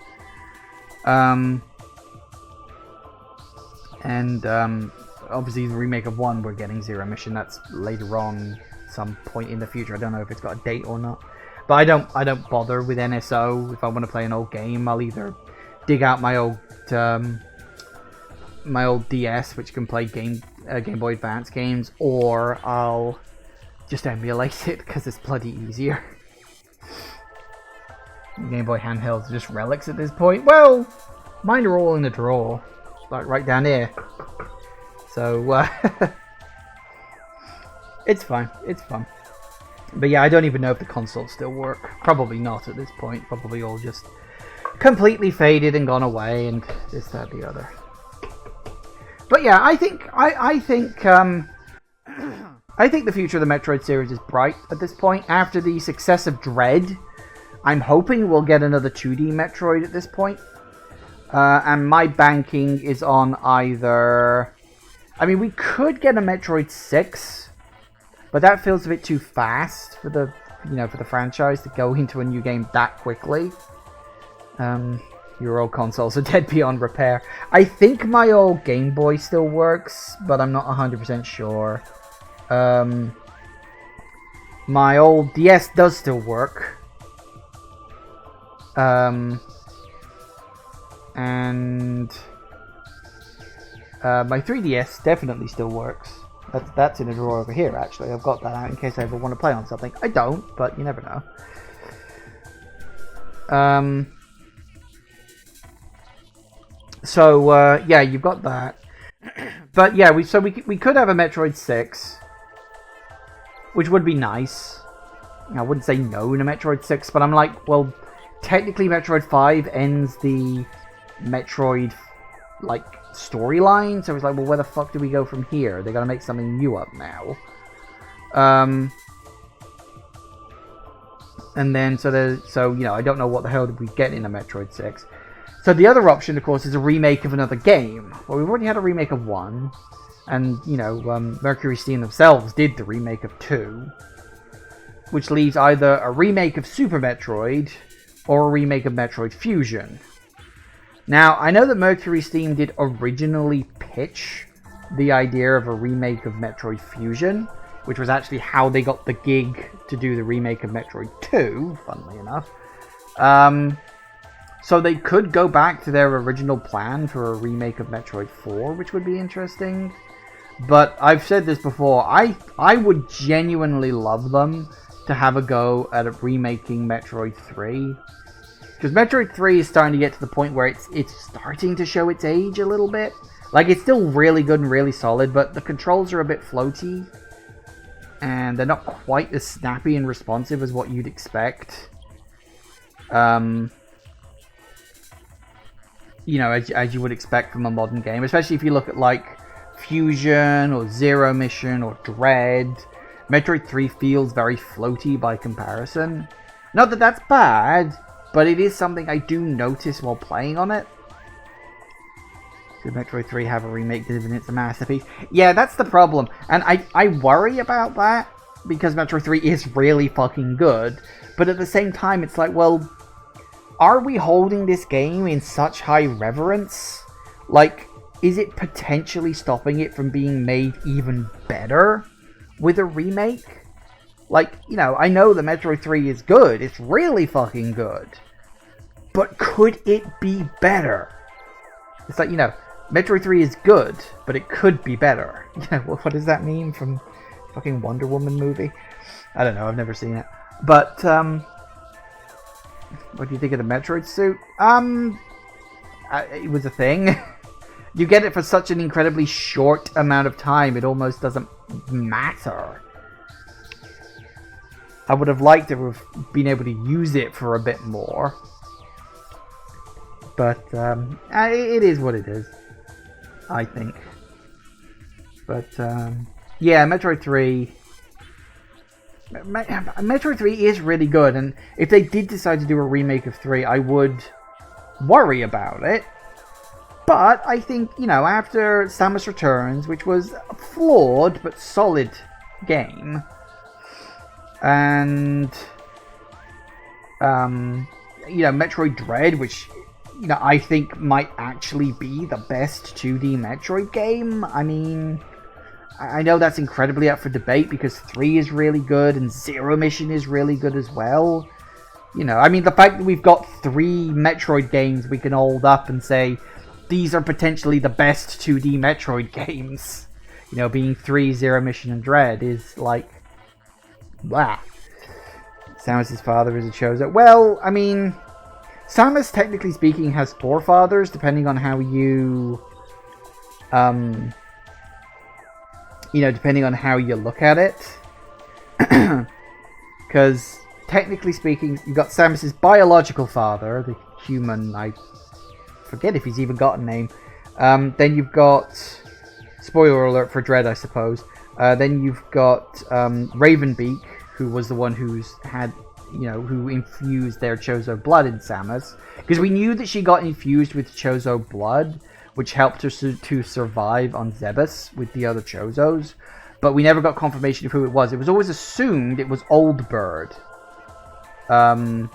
Obviously the remake of 1 we're getting Zero Mission. That's later on, some point in the future. I don't know if it's got a date or not. But I don't bother with NSO. If I want to play an old game, I'll either dig out my old DS, which can play Game Boy Advance games, or I'll just emulate it because it's bloody easier. Game Boy handhelds are just relics at this point. Well, mine are all in the drawer, like right down here. So it's fine. It's fun. But yeah, I don't even know if the consoles still work. Probably not at this point. Probably all just completely faded and gone away, and this, that, the other. But yeah, I think I think the future of the Metroid series is bright at this point. After the success of Dread, I'm hoping we'll get another 2D Metroid at this point. And my banking is on either... I mean, we could get a Metroid 6, but that feels a bit too fast for the, for the franchise to go into a new game that quickly. Your old consoles are dead beyond repair. I think my old Game Boy still works, but I'm not 100% sure. My old DS does still work. And my 3DS definitely still works. That's in a drawer over here, actually. I've got that out in case I ever want to play on something. I don't, but you never know. Yeah, you've got that. But yeah, we could have a Metroid 6, which would be nice. I wouldn't say no to Metroid 6, but I'm like, well, technically Metroid 5 ends the Metroid, storyline, so it's like, well, where the fuck do we go from here? They gotta make something new up now. And then, I don't know what the hell did we get in a Metroid 6. So the other option, of course, is a remake of another game. Well, we've already had a remake of 1, and, Mercury Steam themselves did the remake of 2, which leaves either a remake of Super Metroid or a remake of Metroid Fusion. Now, I know that Mercury Steam did originally pitch the idea of a remake of Metroid Fusion, which was actually how they got the gig to do the remake of Metroid 2, funnily enough. So they could go back to their original plan for a remake of Metroid 4, which would be interesting. But I've said this before, I would genuinely love them to have a go at remaking Metroid 3. Because Metroid 3 is starting to get to the point where it's starting to show its age a little bit. It's still really good and really solid, but the controls are a bit floaty. And they're not quite as snappy and responsive as what you'd expect. As you would expect from a modern game. Especially if you look at, Fusion, or Zero Mission, or Dread. Metroid 3 feels very floaty by comparison. Not that that's bad, but it is something I do notice while playing on it. Did Metroid 3 have a remake given it's a masterpiece? Yeah, that's the problem. And I worry about that, because Metroid 3 is really fucking good. But at the same time, it's like, well, are we holding this game in such high reverence? Like, is it potentially stopping it from being made even better with a remake? Like, you know, I know the Metroid 3 is good. It's really fucking good. But could it be better? It's like, you know, Metroid 3 is good, but it could be better. You know, what does that mean from fucking Wonder Woman movie? I don't know, I've never seen it. But, what do you think of the Metroid suit? It was a thing. You get it for such an incredibly short amount of time, it almost doesn't matter. I would have liked to have been able to use it for a bit more. But, it is what it is, I think. But, yeah, Metroid 3... Metroid 3 is really good, and if they did decide to do a remake of 3, I would worry about it. But I think, you know, after Samus Returns, which was a flawed but solid game, and, you know, Metroid Dread, which, you know, I think might actually be the best 2D Metroid game. I mean, I know that's incredibly up for debate because 3 is really good and Zero Mission is really good as well. You know, I mean, the fact that we've got 3 Metroid games we can hold up and say, these are potentially the best 2D Metroid games. You know, being 3, Zero Mission, and Dread is like, blah. Samus' father is a Chozo. Well, I mean, Samus, technically speaking, has 4 fathers, depending on how you, you know, depending on how you look at it. Because, technically speaking, you've got Samus' biological father, the human, I forget if he's even got a name. Then you've got, spoiler alert for Dread, I suppose. Then you've got Ravenbeak, who was the one who's had, you know, who infused their Chozo blood in Samus. Because we knew that she got infused with Chozo blood, which helped her to survive on Zebes with the other Chozos. But we never got confirmation of who it was. It was always assumed it was Old Bird. But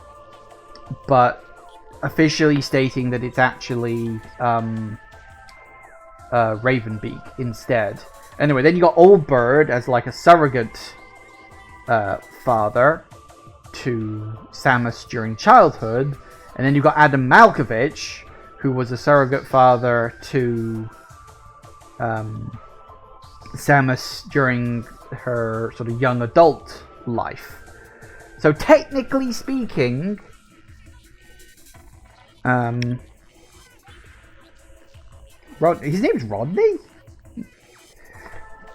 officially stating that it's actually Ravenbeak instead. Anyway, then you got Old Bird as like a surrogate father to Samus during childhood. And then you got Adam Malkovich, who was a surrogate father to Samus during her sort of young adult life. So technically speaking, his name's Rodney?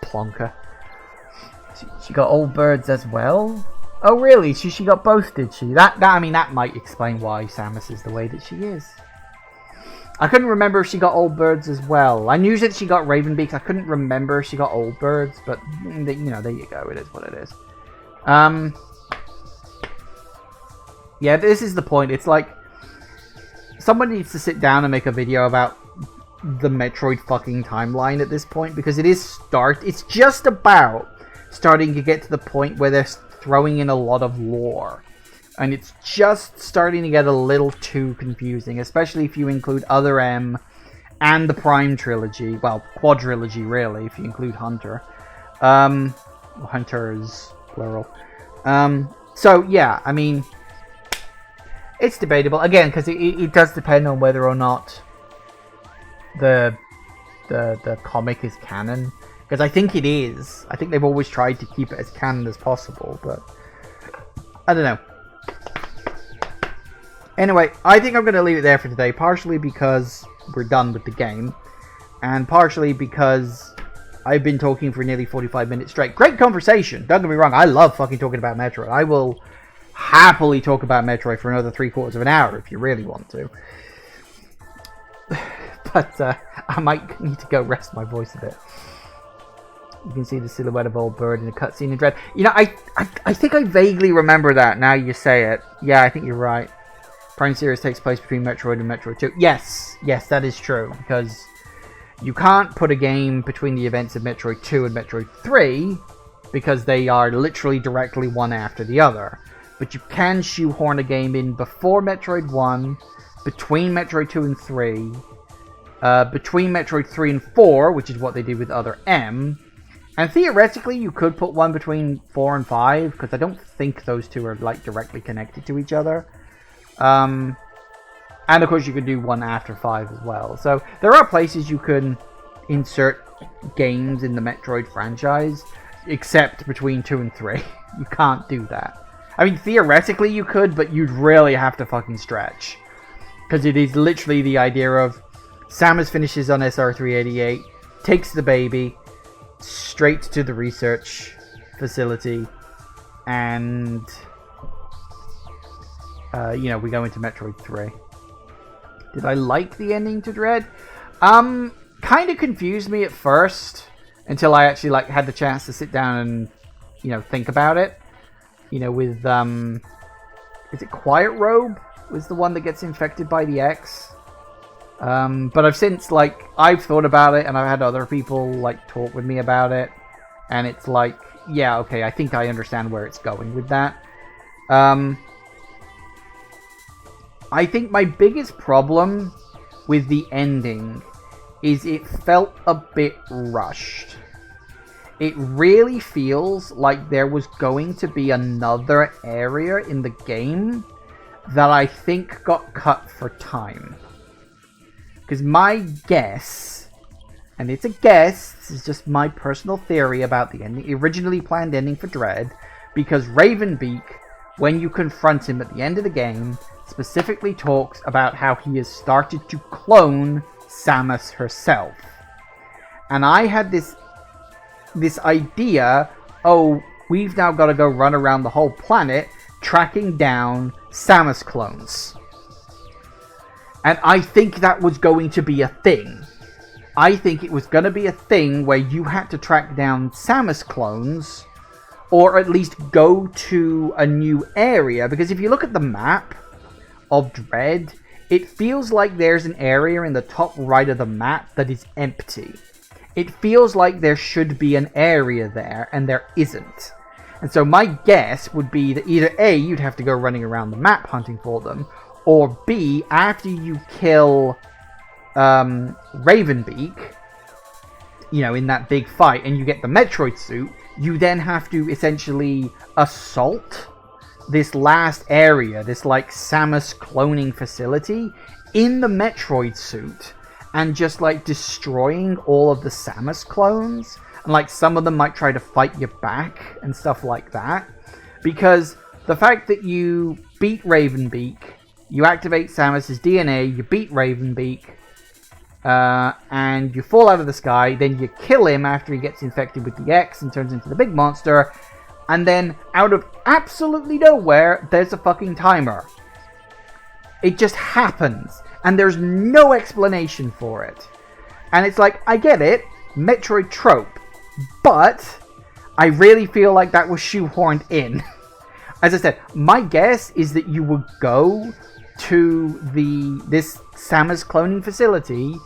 Plonker. She got Old Birds as well? Oh really? She got both, did she? I mean, that might explain why Samus is the way that she is. I couldn't remember if she got Old Birds as well. I knew that she got Ravenbeak. I couldn't remember if she got Old Birds, but, you know, there you go. It is what it is. Yeah, this is the point. It's like, someone needs to sit down and make a video about the Metroid fucking timeline at this point, because it's just about starting to get to the point where they're throwing in a lot of lore. And it's just starting to get a little too confusing, especially if you include Other M and the Prime trilogy. Well, quadrilogy, really, if you include Hunter. Hunter is plural. So, yeah, I mean, it's debatable. Again, because it does depend on whether or not the comic is canon. Because I think it is. I think they've always tried to keep it as canon as possible, but I don't know. Anyway, I think I'm going to leave it there for today, partially because we're done with the game, and partially because I've been talking for nearly 45 minutes straight. Great conversation, don't get me wrong, I love fucking talking about Metroid. I will happily talk about Metroid for another 3/4 of an hour if you really want to. But I might need to go rest my voice a bit. You can see the silhouette of Old Bird in the cutscene in Dread. You know, I think I vaguely remember that now you say it. Yeah, I think you're right. Prime series takes place between Metroid and Metroid 2. Yes, that is true, because you can't put a game between the events of Metroid 2 and Metroid 3, because they are literally directly one after the other. but you can shoehorn a game in before Metroid 1, between Metroid 2 and 3, between Metroid 3 and 4, which is what they did with Other M, and theoretically you could put one between 4 and 5, because I don't think those two are like directly connected to each other. And of course you could do one after 5 as well. So there are places you can insert games in the Metroid franchise, except between 2 and 3. You can't do that. I mean, theoretically you could, but you'd really have to fucking stretch. Because it is literally the idea of Samus finishes on SR388, takes the baby straight to the research facility, and we go into Metroid 3. Did I like the ending to Dread? Kind of confused me at first until I actually had the chance to sit down and think about it. With is it Quiet Robe was the one that gets infected by the X? But I've since I've thought about it, and I've had other people talk with me about it, and it's yeah, okay, I think I understand where it's going with that. I think my biggest problem with the ending is it felt a bit rushed. It really feels like there was going to be another area in the game that I think got cut for time. Because my guess, and it's a guess, this is just my personal theory about the ending, the originally planned ending for Dread, because Ravenbeak, when you confront him at the end of the game, specifically talks about how he has started to clone Samus herself. And I had this idea, we've now got to go run around the whole planet tracking down Samus clones. And I think that was going to be a thing. I think it was going to be a thing where you had to track down Samus clones, or at least go to a new area. Because if you look at the map of Dread, it feels like there's an area in the top right of the map that is empty. It feels like there should be an area there, and there isn't. And so my guess would be that either A, you'd have to go running around the map hunting for them, or B, after you kill Ravenbeak, in that big fight, and you get the Metroid suit, you then have to essentially assault this last area, this Samus cloning facility, in the Metroid suit, and just destroying all of the Samus clones, and some of them might try to fight you back and stuff like that. Because the fact that you beat Ravenbeak, you activate Samus's DNA, you beat Ravenbeak, and you fall out of the sky, then you kill him after he gets infected with the X and turns into the big monster, and then out of absolutely nowhere, there's a fucking timer. It just happens, and there's no explanation for it. And it's I get it, Metroid trope, but I really feel like that was shoehorned in. As I said, my guess is that you would go to this Samus cloning facility,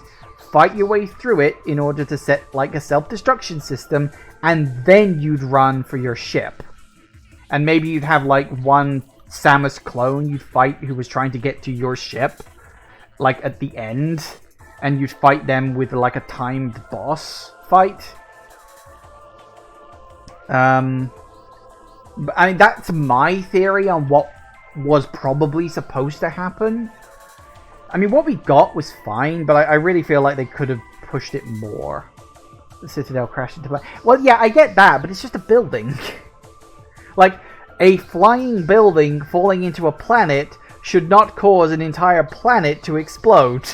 fight your way through it in order to set a self-destruction system, and then you'd run for your ship. And maybe you'd have one Samus clone you'd fight who was trying to get to your ship, at the end, and you'd fight them with a timed boss fight. I mean, that's my theory on what was probably supposed to happen. I mean, what we got was fine, but I really feel like they could have pushed it more. The Citadel crashed into... Well, yeah, I get that, but it's just a building. A flying building falling into a planet should not cause an entire planet to explode.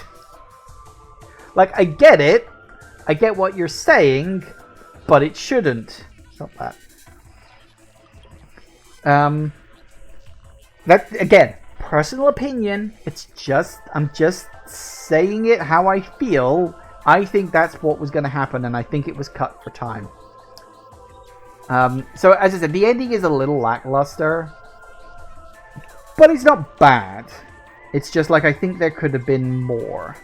I get it. I get what you're saying, but it shouldn't. It's not that. That, again, personal opinion. I'm just saying it how I feel. I think that's what was going to happen, and I think it was cut for time. So, as I said, the ending is a little lackluster, but it's not bad. It's just I think there could have been more.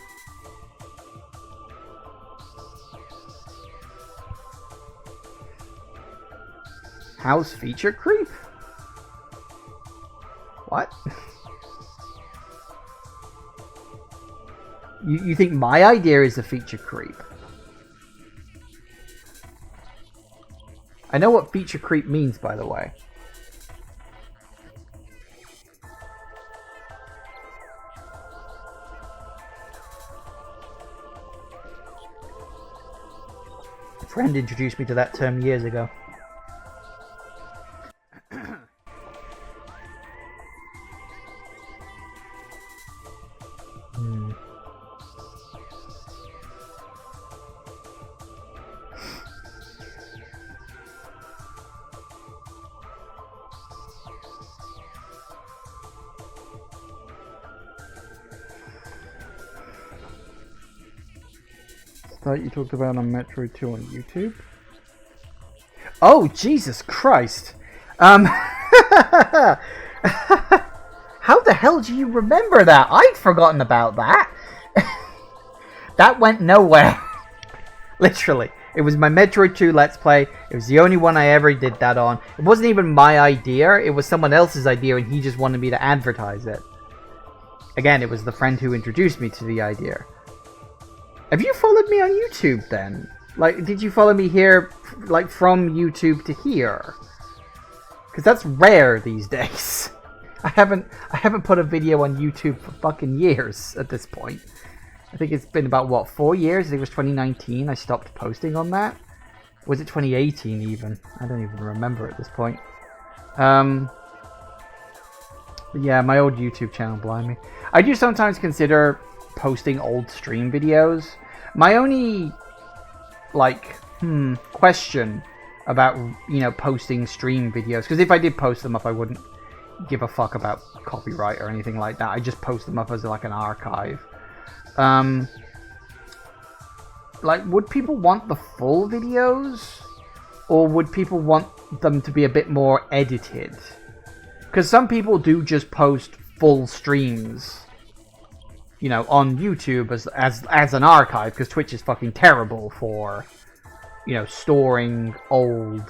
How's feature creep? What? You think my idea is a feature creep? I know what feature creep means, by the way. A friend introduced me to that term years ago. That you talked about on Metroid 2 on YouTube. Oh, Jesus Christ. How the hell do you remember that? I'd forgotten about that. That went nowhere. Literally. It was my Metroid 2 Let's Play. It was the only one I ever did that on. It wasn't even my idea. It was someone else's idea and he just wanted me to advertise it. Again, it was the friend who introduced me to the idea. Have you followed me on YouTube then? Like, did you follow me here, like, from YouTube to here? Because that's rare these days. I haven't put a video on YouTube for fucking years at this point. I think it's been about, what, 4 years? I think it was 2019 I stopped posting on that. Was it 2018 even? I don't even remember at this point. Yeah, my old YouTube channel, blind me. I do sometimes consider posting old stream videos. My only question about, you know, posting stream videos, because if I did post them up I wouldn't give a fuck about copyright or anything like that. I just post them up as like an archive. Like, would people want the full videos or would people want them to be a bit more edited? Because some people do just post full streams, you know, on YouTube as an archive, because Twitch is fucking terrible for, you know, storing old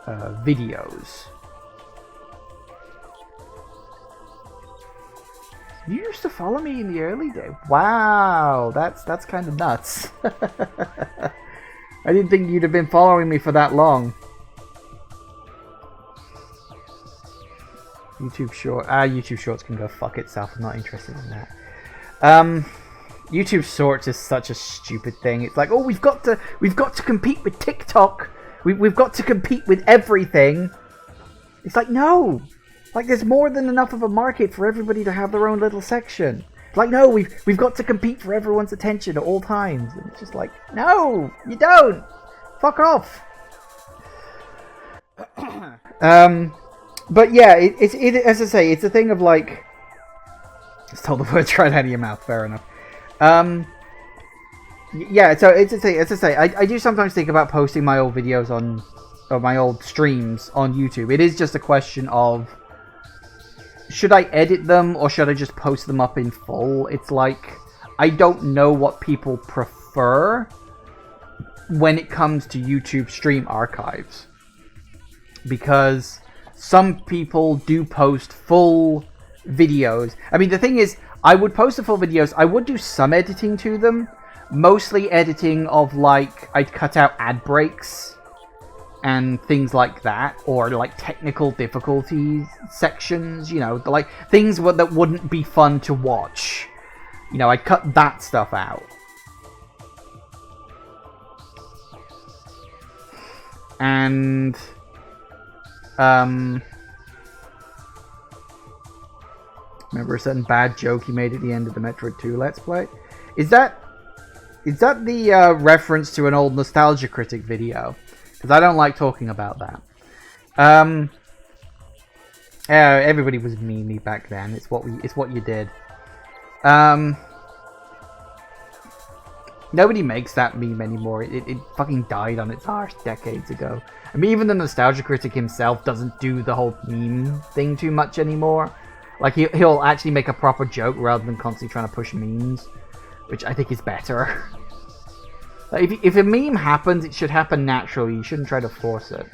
videos. You used to follow me in the early days. Wow, that's kind of nuts. I didn't think you'd have been following me for that long. YouTube Shorts can go fuck itself. I'm not interested in that. YouTube Shorts is such a stupid thing. It's like, oh, we've got to compete with TikTok. We've got to compete with everything. It's like, no. Like, there's more than enough of a market for everybody to have their own little section. Like, no, we've got to compete for everyone's attention at all times. And it's just like, no, you don't. Fuck off. But yeah, it as I say, it's a thing of like, just told the words right out of your mouth. Fair enough. Yeah, so it's a thing. As I say, I do sometimes think about posting my old videos or my old streams on YouTube. It is just a question of, should I edit them or should I just post them up in full? It's like, I don't know what people prefer when it comes to YouTube stream archives. Because some people do post full videos. I mean, the thing is, I would post the full videos. I would do some editing to them. Mostly editing of, like, I'd cut out ad breaks and things like that, or like technical difficulties sections, you know, like things that wouldn't be fun to watch. You know, I'd cut that stuff out. And remember a certain bad joke he made at the end of the Metroid 2 Let's Play? Is that the reference to an old Nostalgia Critic video? Because I don't like talking about that. Everybody was memey back then. It's what you did. Nobody makes that meme anymore. It fucking died on its arse decades ago. I mean, even the Nostalgia Critic himself doesn't do the whole meme thing too much anymore. Like, he'll actually make a proper joke rather than constantly trying to push memes, which I think is better. Like, if a meme happens, it should happen naturally. You shouldn't try to force it.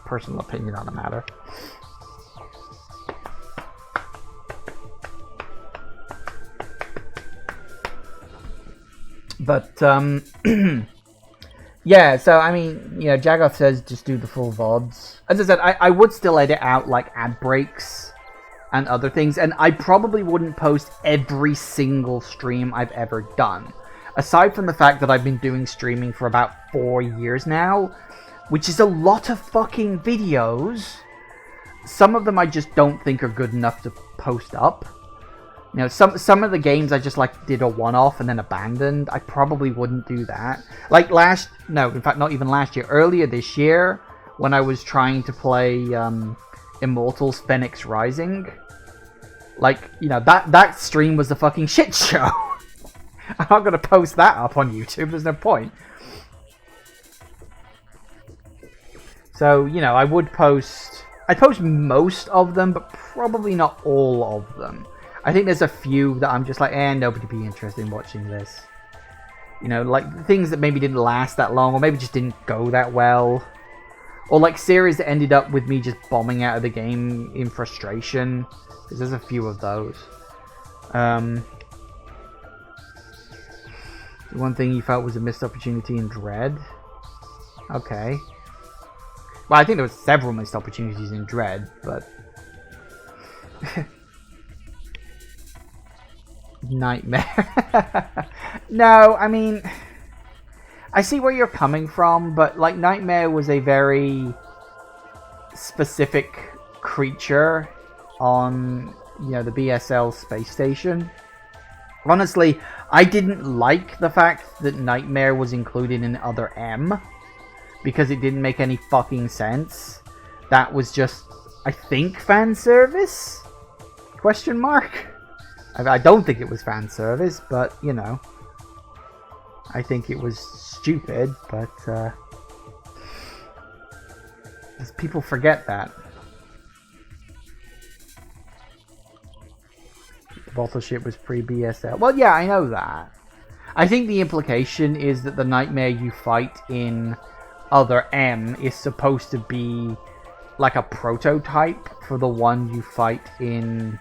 Personal opinion on the matter. But yeah, so I mean, you know, Jagoff says just do the full VODs. As I said, I would still edit out like ad breaks and other things, and I probably wouldn't post every single stream I've ever done. Aside from the fact that I've been doing streaming for about 4 years now, which is a lot of fucking videos. Some of them I just don't think are good enough to post up. You know, some of the games I just like did a one-off and then abandoned. I probably wouldn't do that. Like in fact not even last year, earlier this year, when I was trying to play Immortals Phoenix Rising. Like, you know, that stream was a fucking shit show. I'm not gonna post that up on YouTube, there's no point. So, you know, I'd post most of them, but probably not all of them. I think there's a few that I'm just like, nobody would be interested in watching this. You know, like things that maybe didn't last that long, or maybe just didn't go that well. Or like series that ended up with me just bombing out of the game in frustration. Because there's a few of those. One thing you felt was a missed opportunity in Dread. Okay. Well, I think there were several missed opportunities in Dread, but... Nightmare. No, I mean... I see where you're coming from, but, like, Nightmare was a very specific creature on, you know, the BSL space station. Honestly, I didn't like the fact that Nightmare was included in Other M, because it didn't make any fucking sense. That was just, I think, fan service? Question mark? I don't think it was fan service, but, you know. I think it was stupid, but, people forget that. The Battleship was pre-BSL. Well, yeah, I know that. I think the implication is that the Nightmare you fight in Other M is supposed to be like a prototype for the one you fight in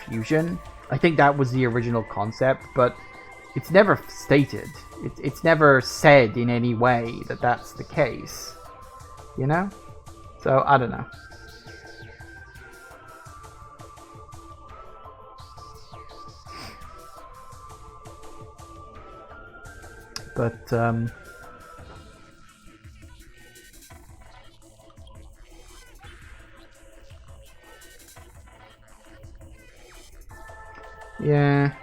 Fusion. I think that was the original concept, but it's never stated. It's never said in any way that that's the case. You know? So, I don't know. But, yeah.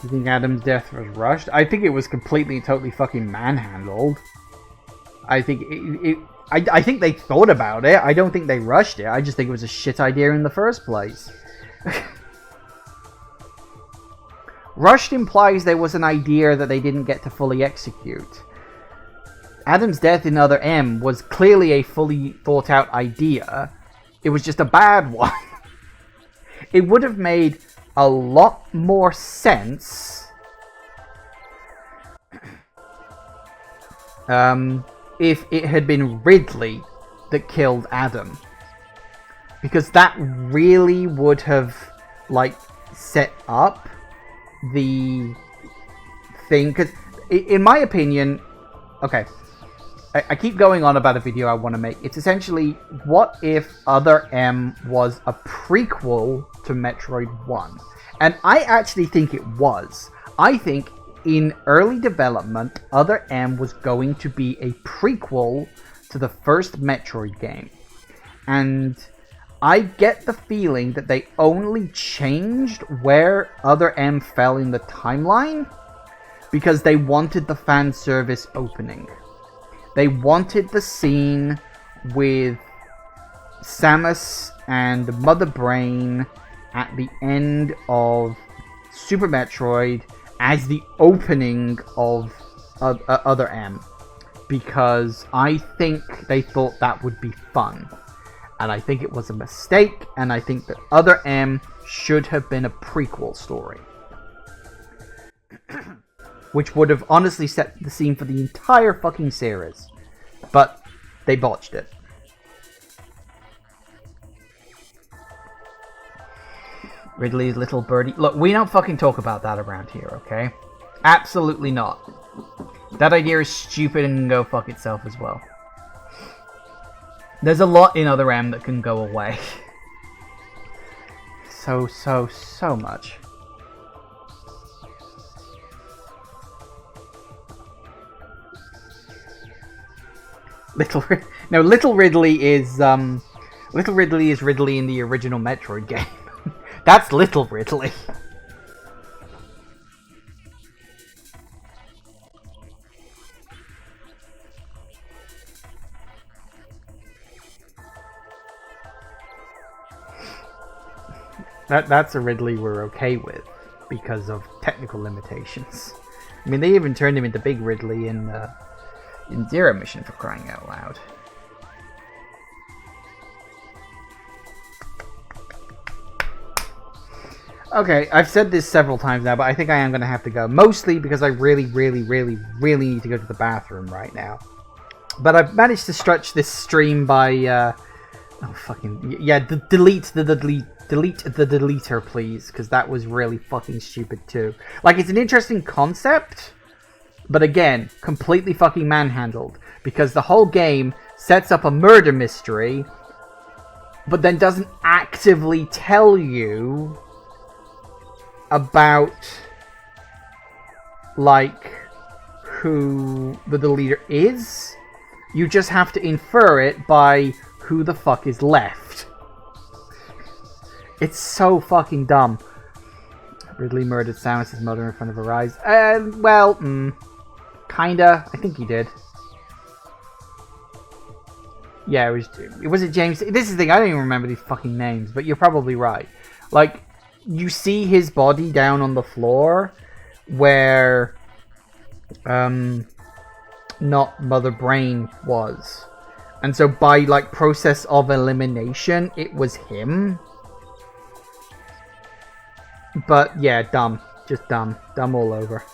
You think Adam's death was rushed? I think it was completely and totally fucking manhandled. I think I think they thought about it. I don't think they rushed it. I just think it was a shit idea in the first place. Rushed implies there was an idea that they didn't get to fully execute. Adam's death in Other M was clearly a fully thought out idea. It was just a bad one. It would have made a lot more sense if it had been Ridley that killed Adam. Because that really would have, like, set up the thing. Because, in my opinion... Okay. I keep going on about a video I want to make. It's essentially, what if Other M was a prequel to Metroid 1? And I actually think it was. I think in early development, Other M was going to be a prequel to the first Metroid game. And I get the feeling that they only changed where Other M fell in the timeline because they wanted the fan service opening. They wanted the scene with Samus and Mother Brain at the end of Super Metroid as the opening of Other M. Because I think they thought that would be fun. And I think it was a mistake, and I think that Other M should have been a prequel story. which would have honestly set the scene for the entire fucking series. But they botched it. Ridley's little birdie. Look, we don't fucking talk about that around here, okay? Absolutely not. That idea is stupid and can go fuck itself as well. There's a lot in Other M that can go away. So much. Little Ridley is Ridley in the original Metroid game. That's Little Ridley. That's a Ridley we're okay with because of technical limitations. I mean, they even turned him into Big Ridley in Zero Mission, for crying out loud. Okay, I've said this several times now, but I think I am going to have to go. Mostly because I really need to go to the bathroom right now. But I've managed to stretch this stream by, delete the deleter, please, because that was really fucking stupid too. Like, it's an interesting concept, but again, completely fucking manhandled, because the whole game sets up a murder mystery, but then doesn't actively tell you about, like, who the deleter is. You just have to infer it by who the fuck is left. It's so fucking dumb. Ridley murdered Samus's mother in front of her eyes. Kinda. I think he did. Yeah, was it James? This is the thing, I don't even remember these fucking names, but you're probably right. Like, you see his body down on the floor where not Mother Brain was. And so by, like, process of elimination, it was him. But yeah, dumb. Just dumb. Dumb all over.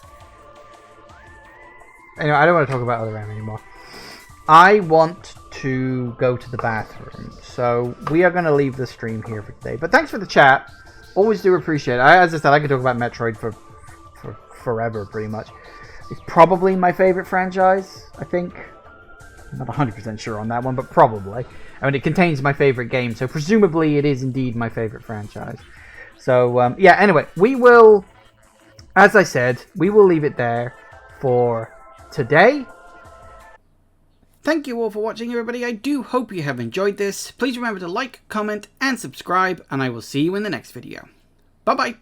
Anyway, I don't want to talk about Other M anymore. I want to go to the bathroom. So we are going to leave the stream here for today. But thanks for the chat. Always do appreciate it. As I said, I could talk about Metroid for forever, pretty much. It's probably my favorite franchise, I think. I'm not 100% sure on that one, but probably. I mean, it contains my favorite game, so presumably it is indeed my favorite franchise. So, yeah, anyway, we will, as I said, we will leave it there for today. Thank you all for watching, everybody. I do hope you have enjoyed this. Please remember to like, comment, and subscribe, and I will see you in the next video. Bye-bye.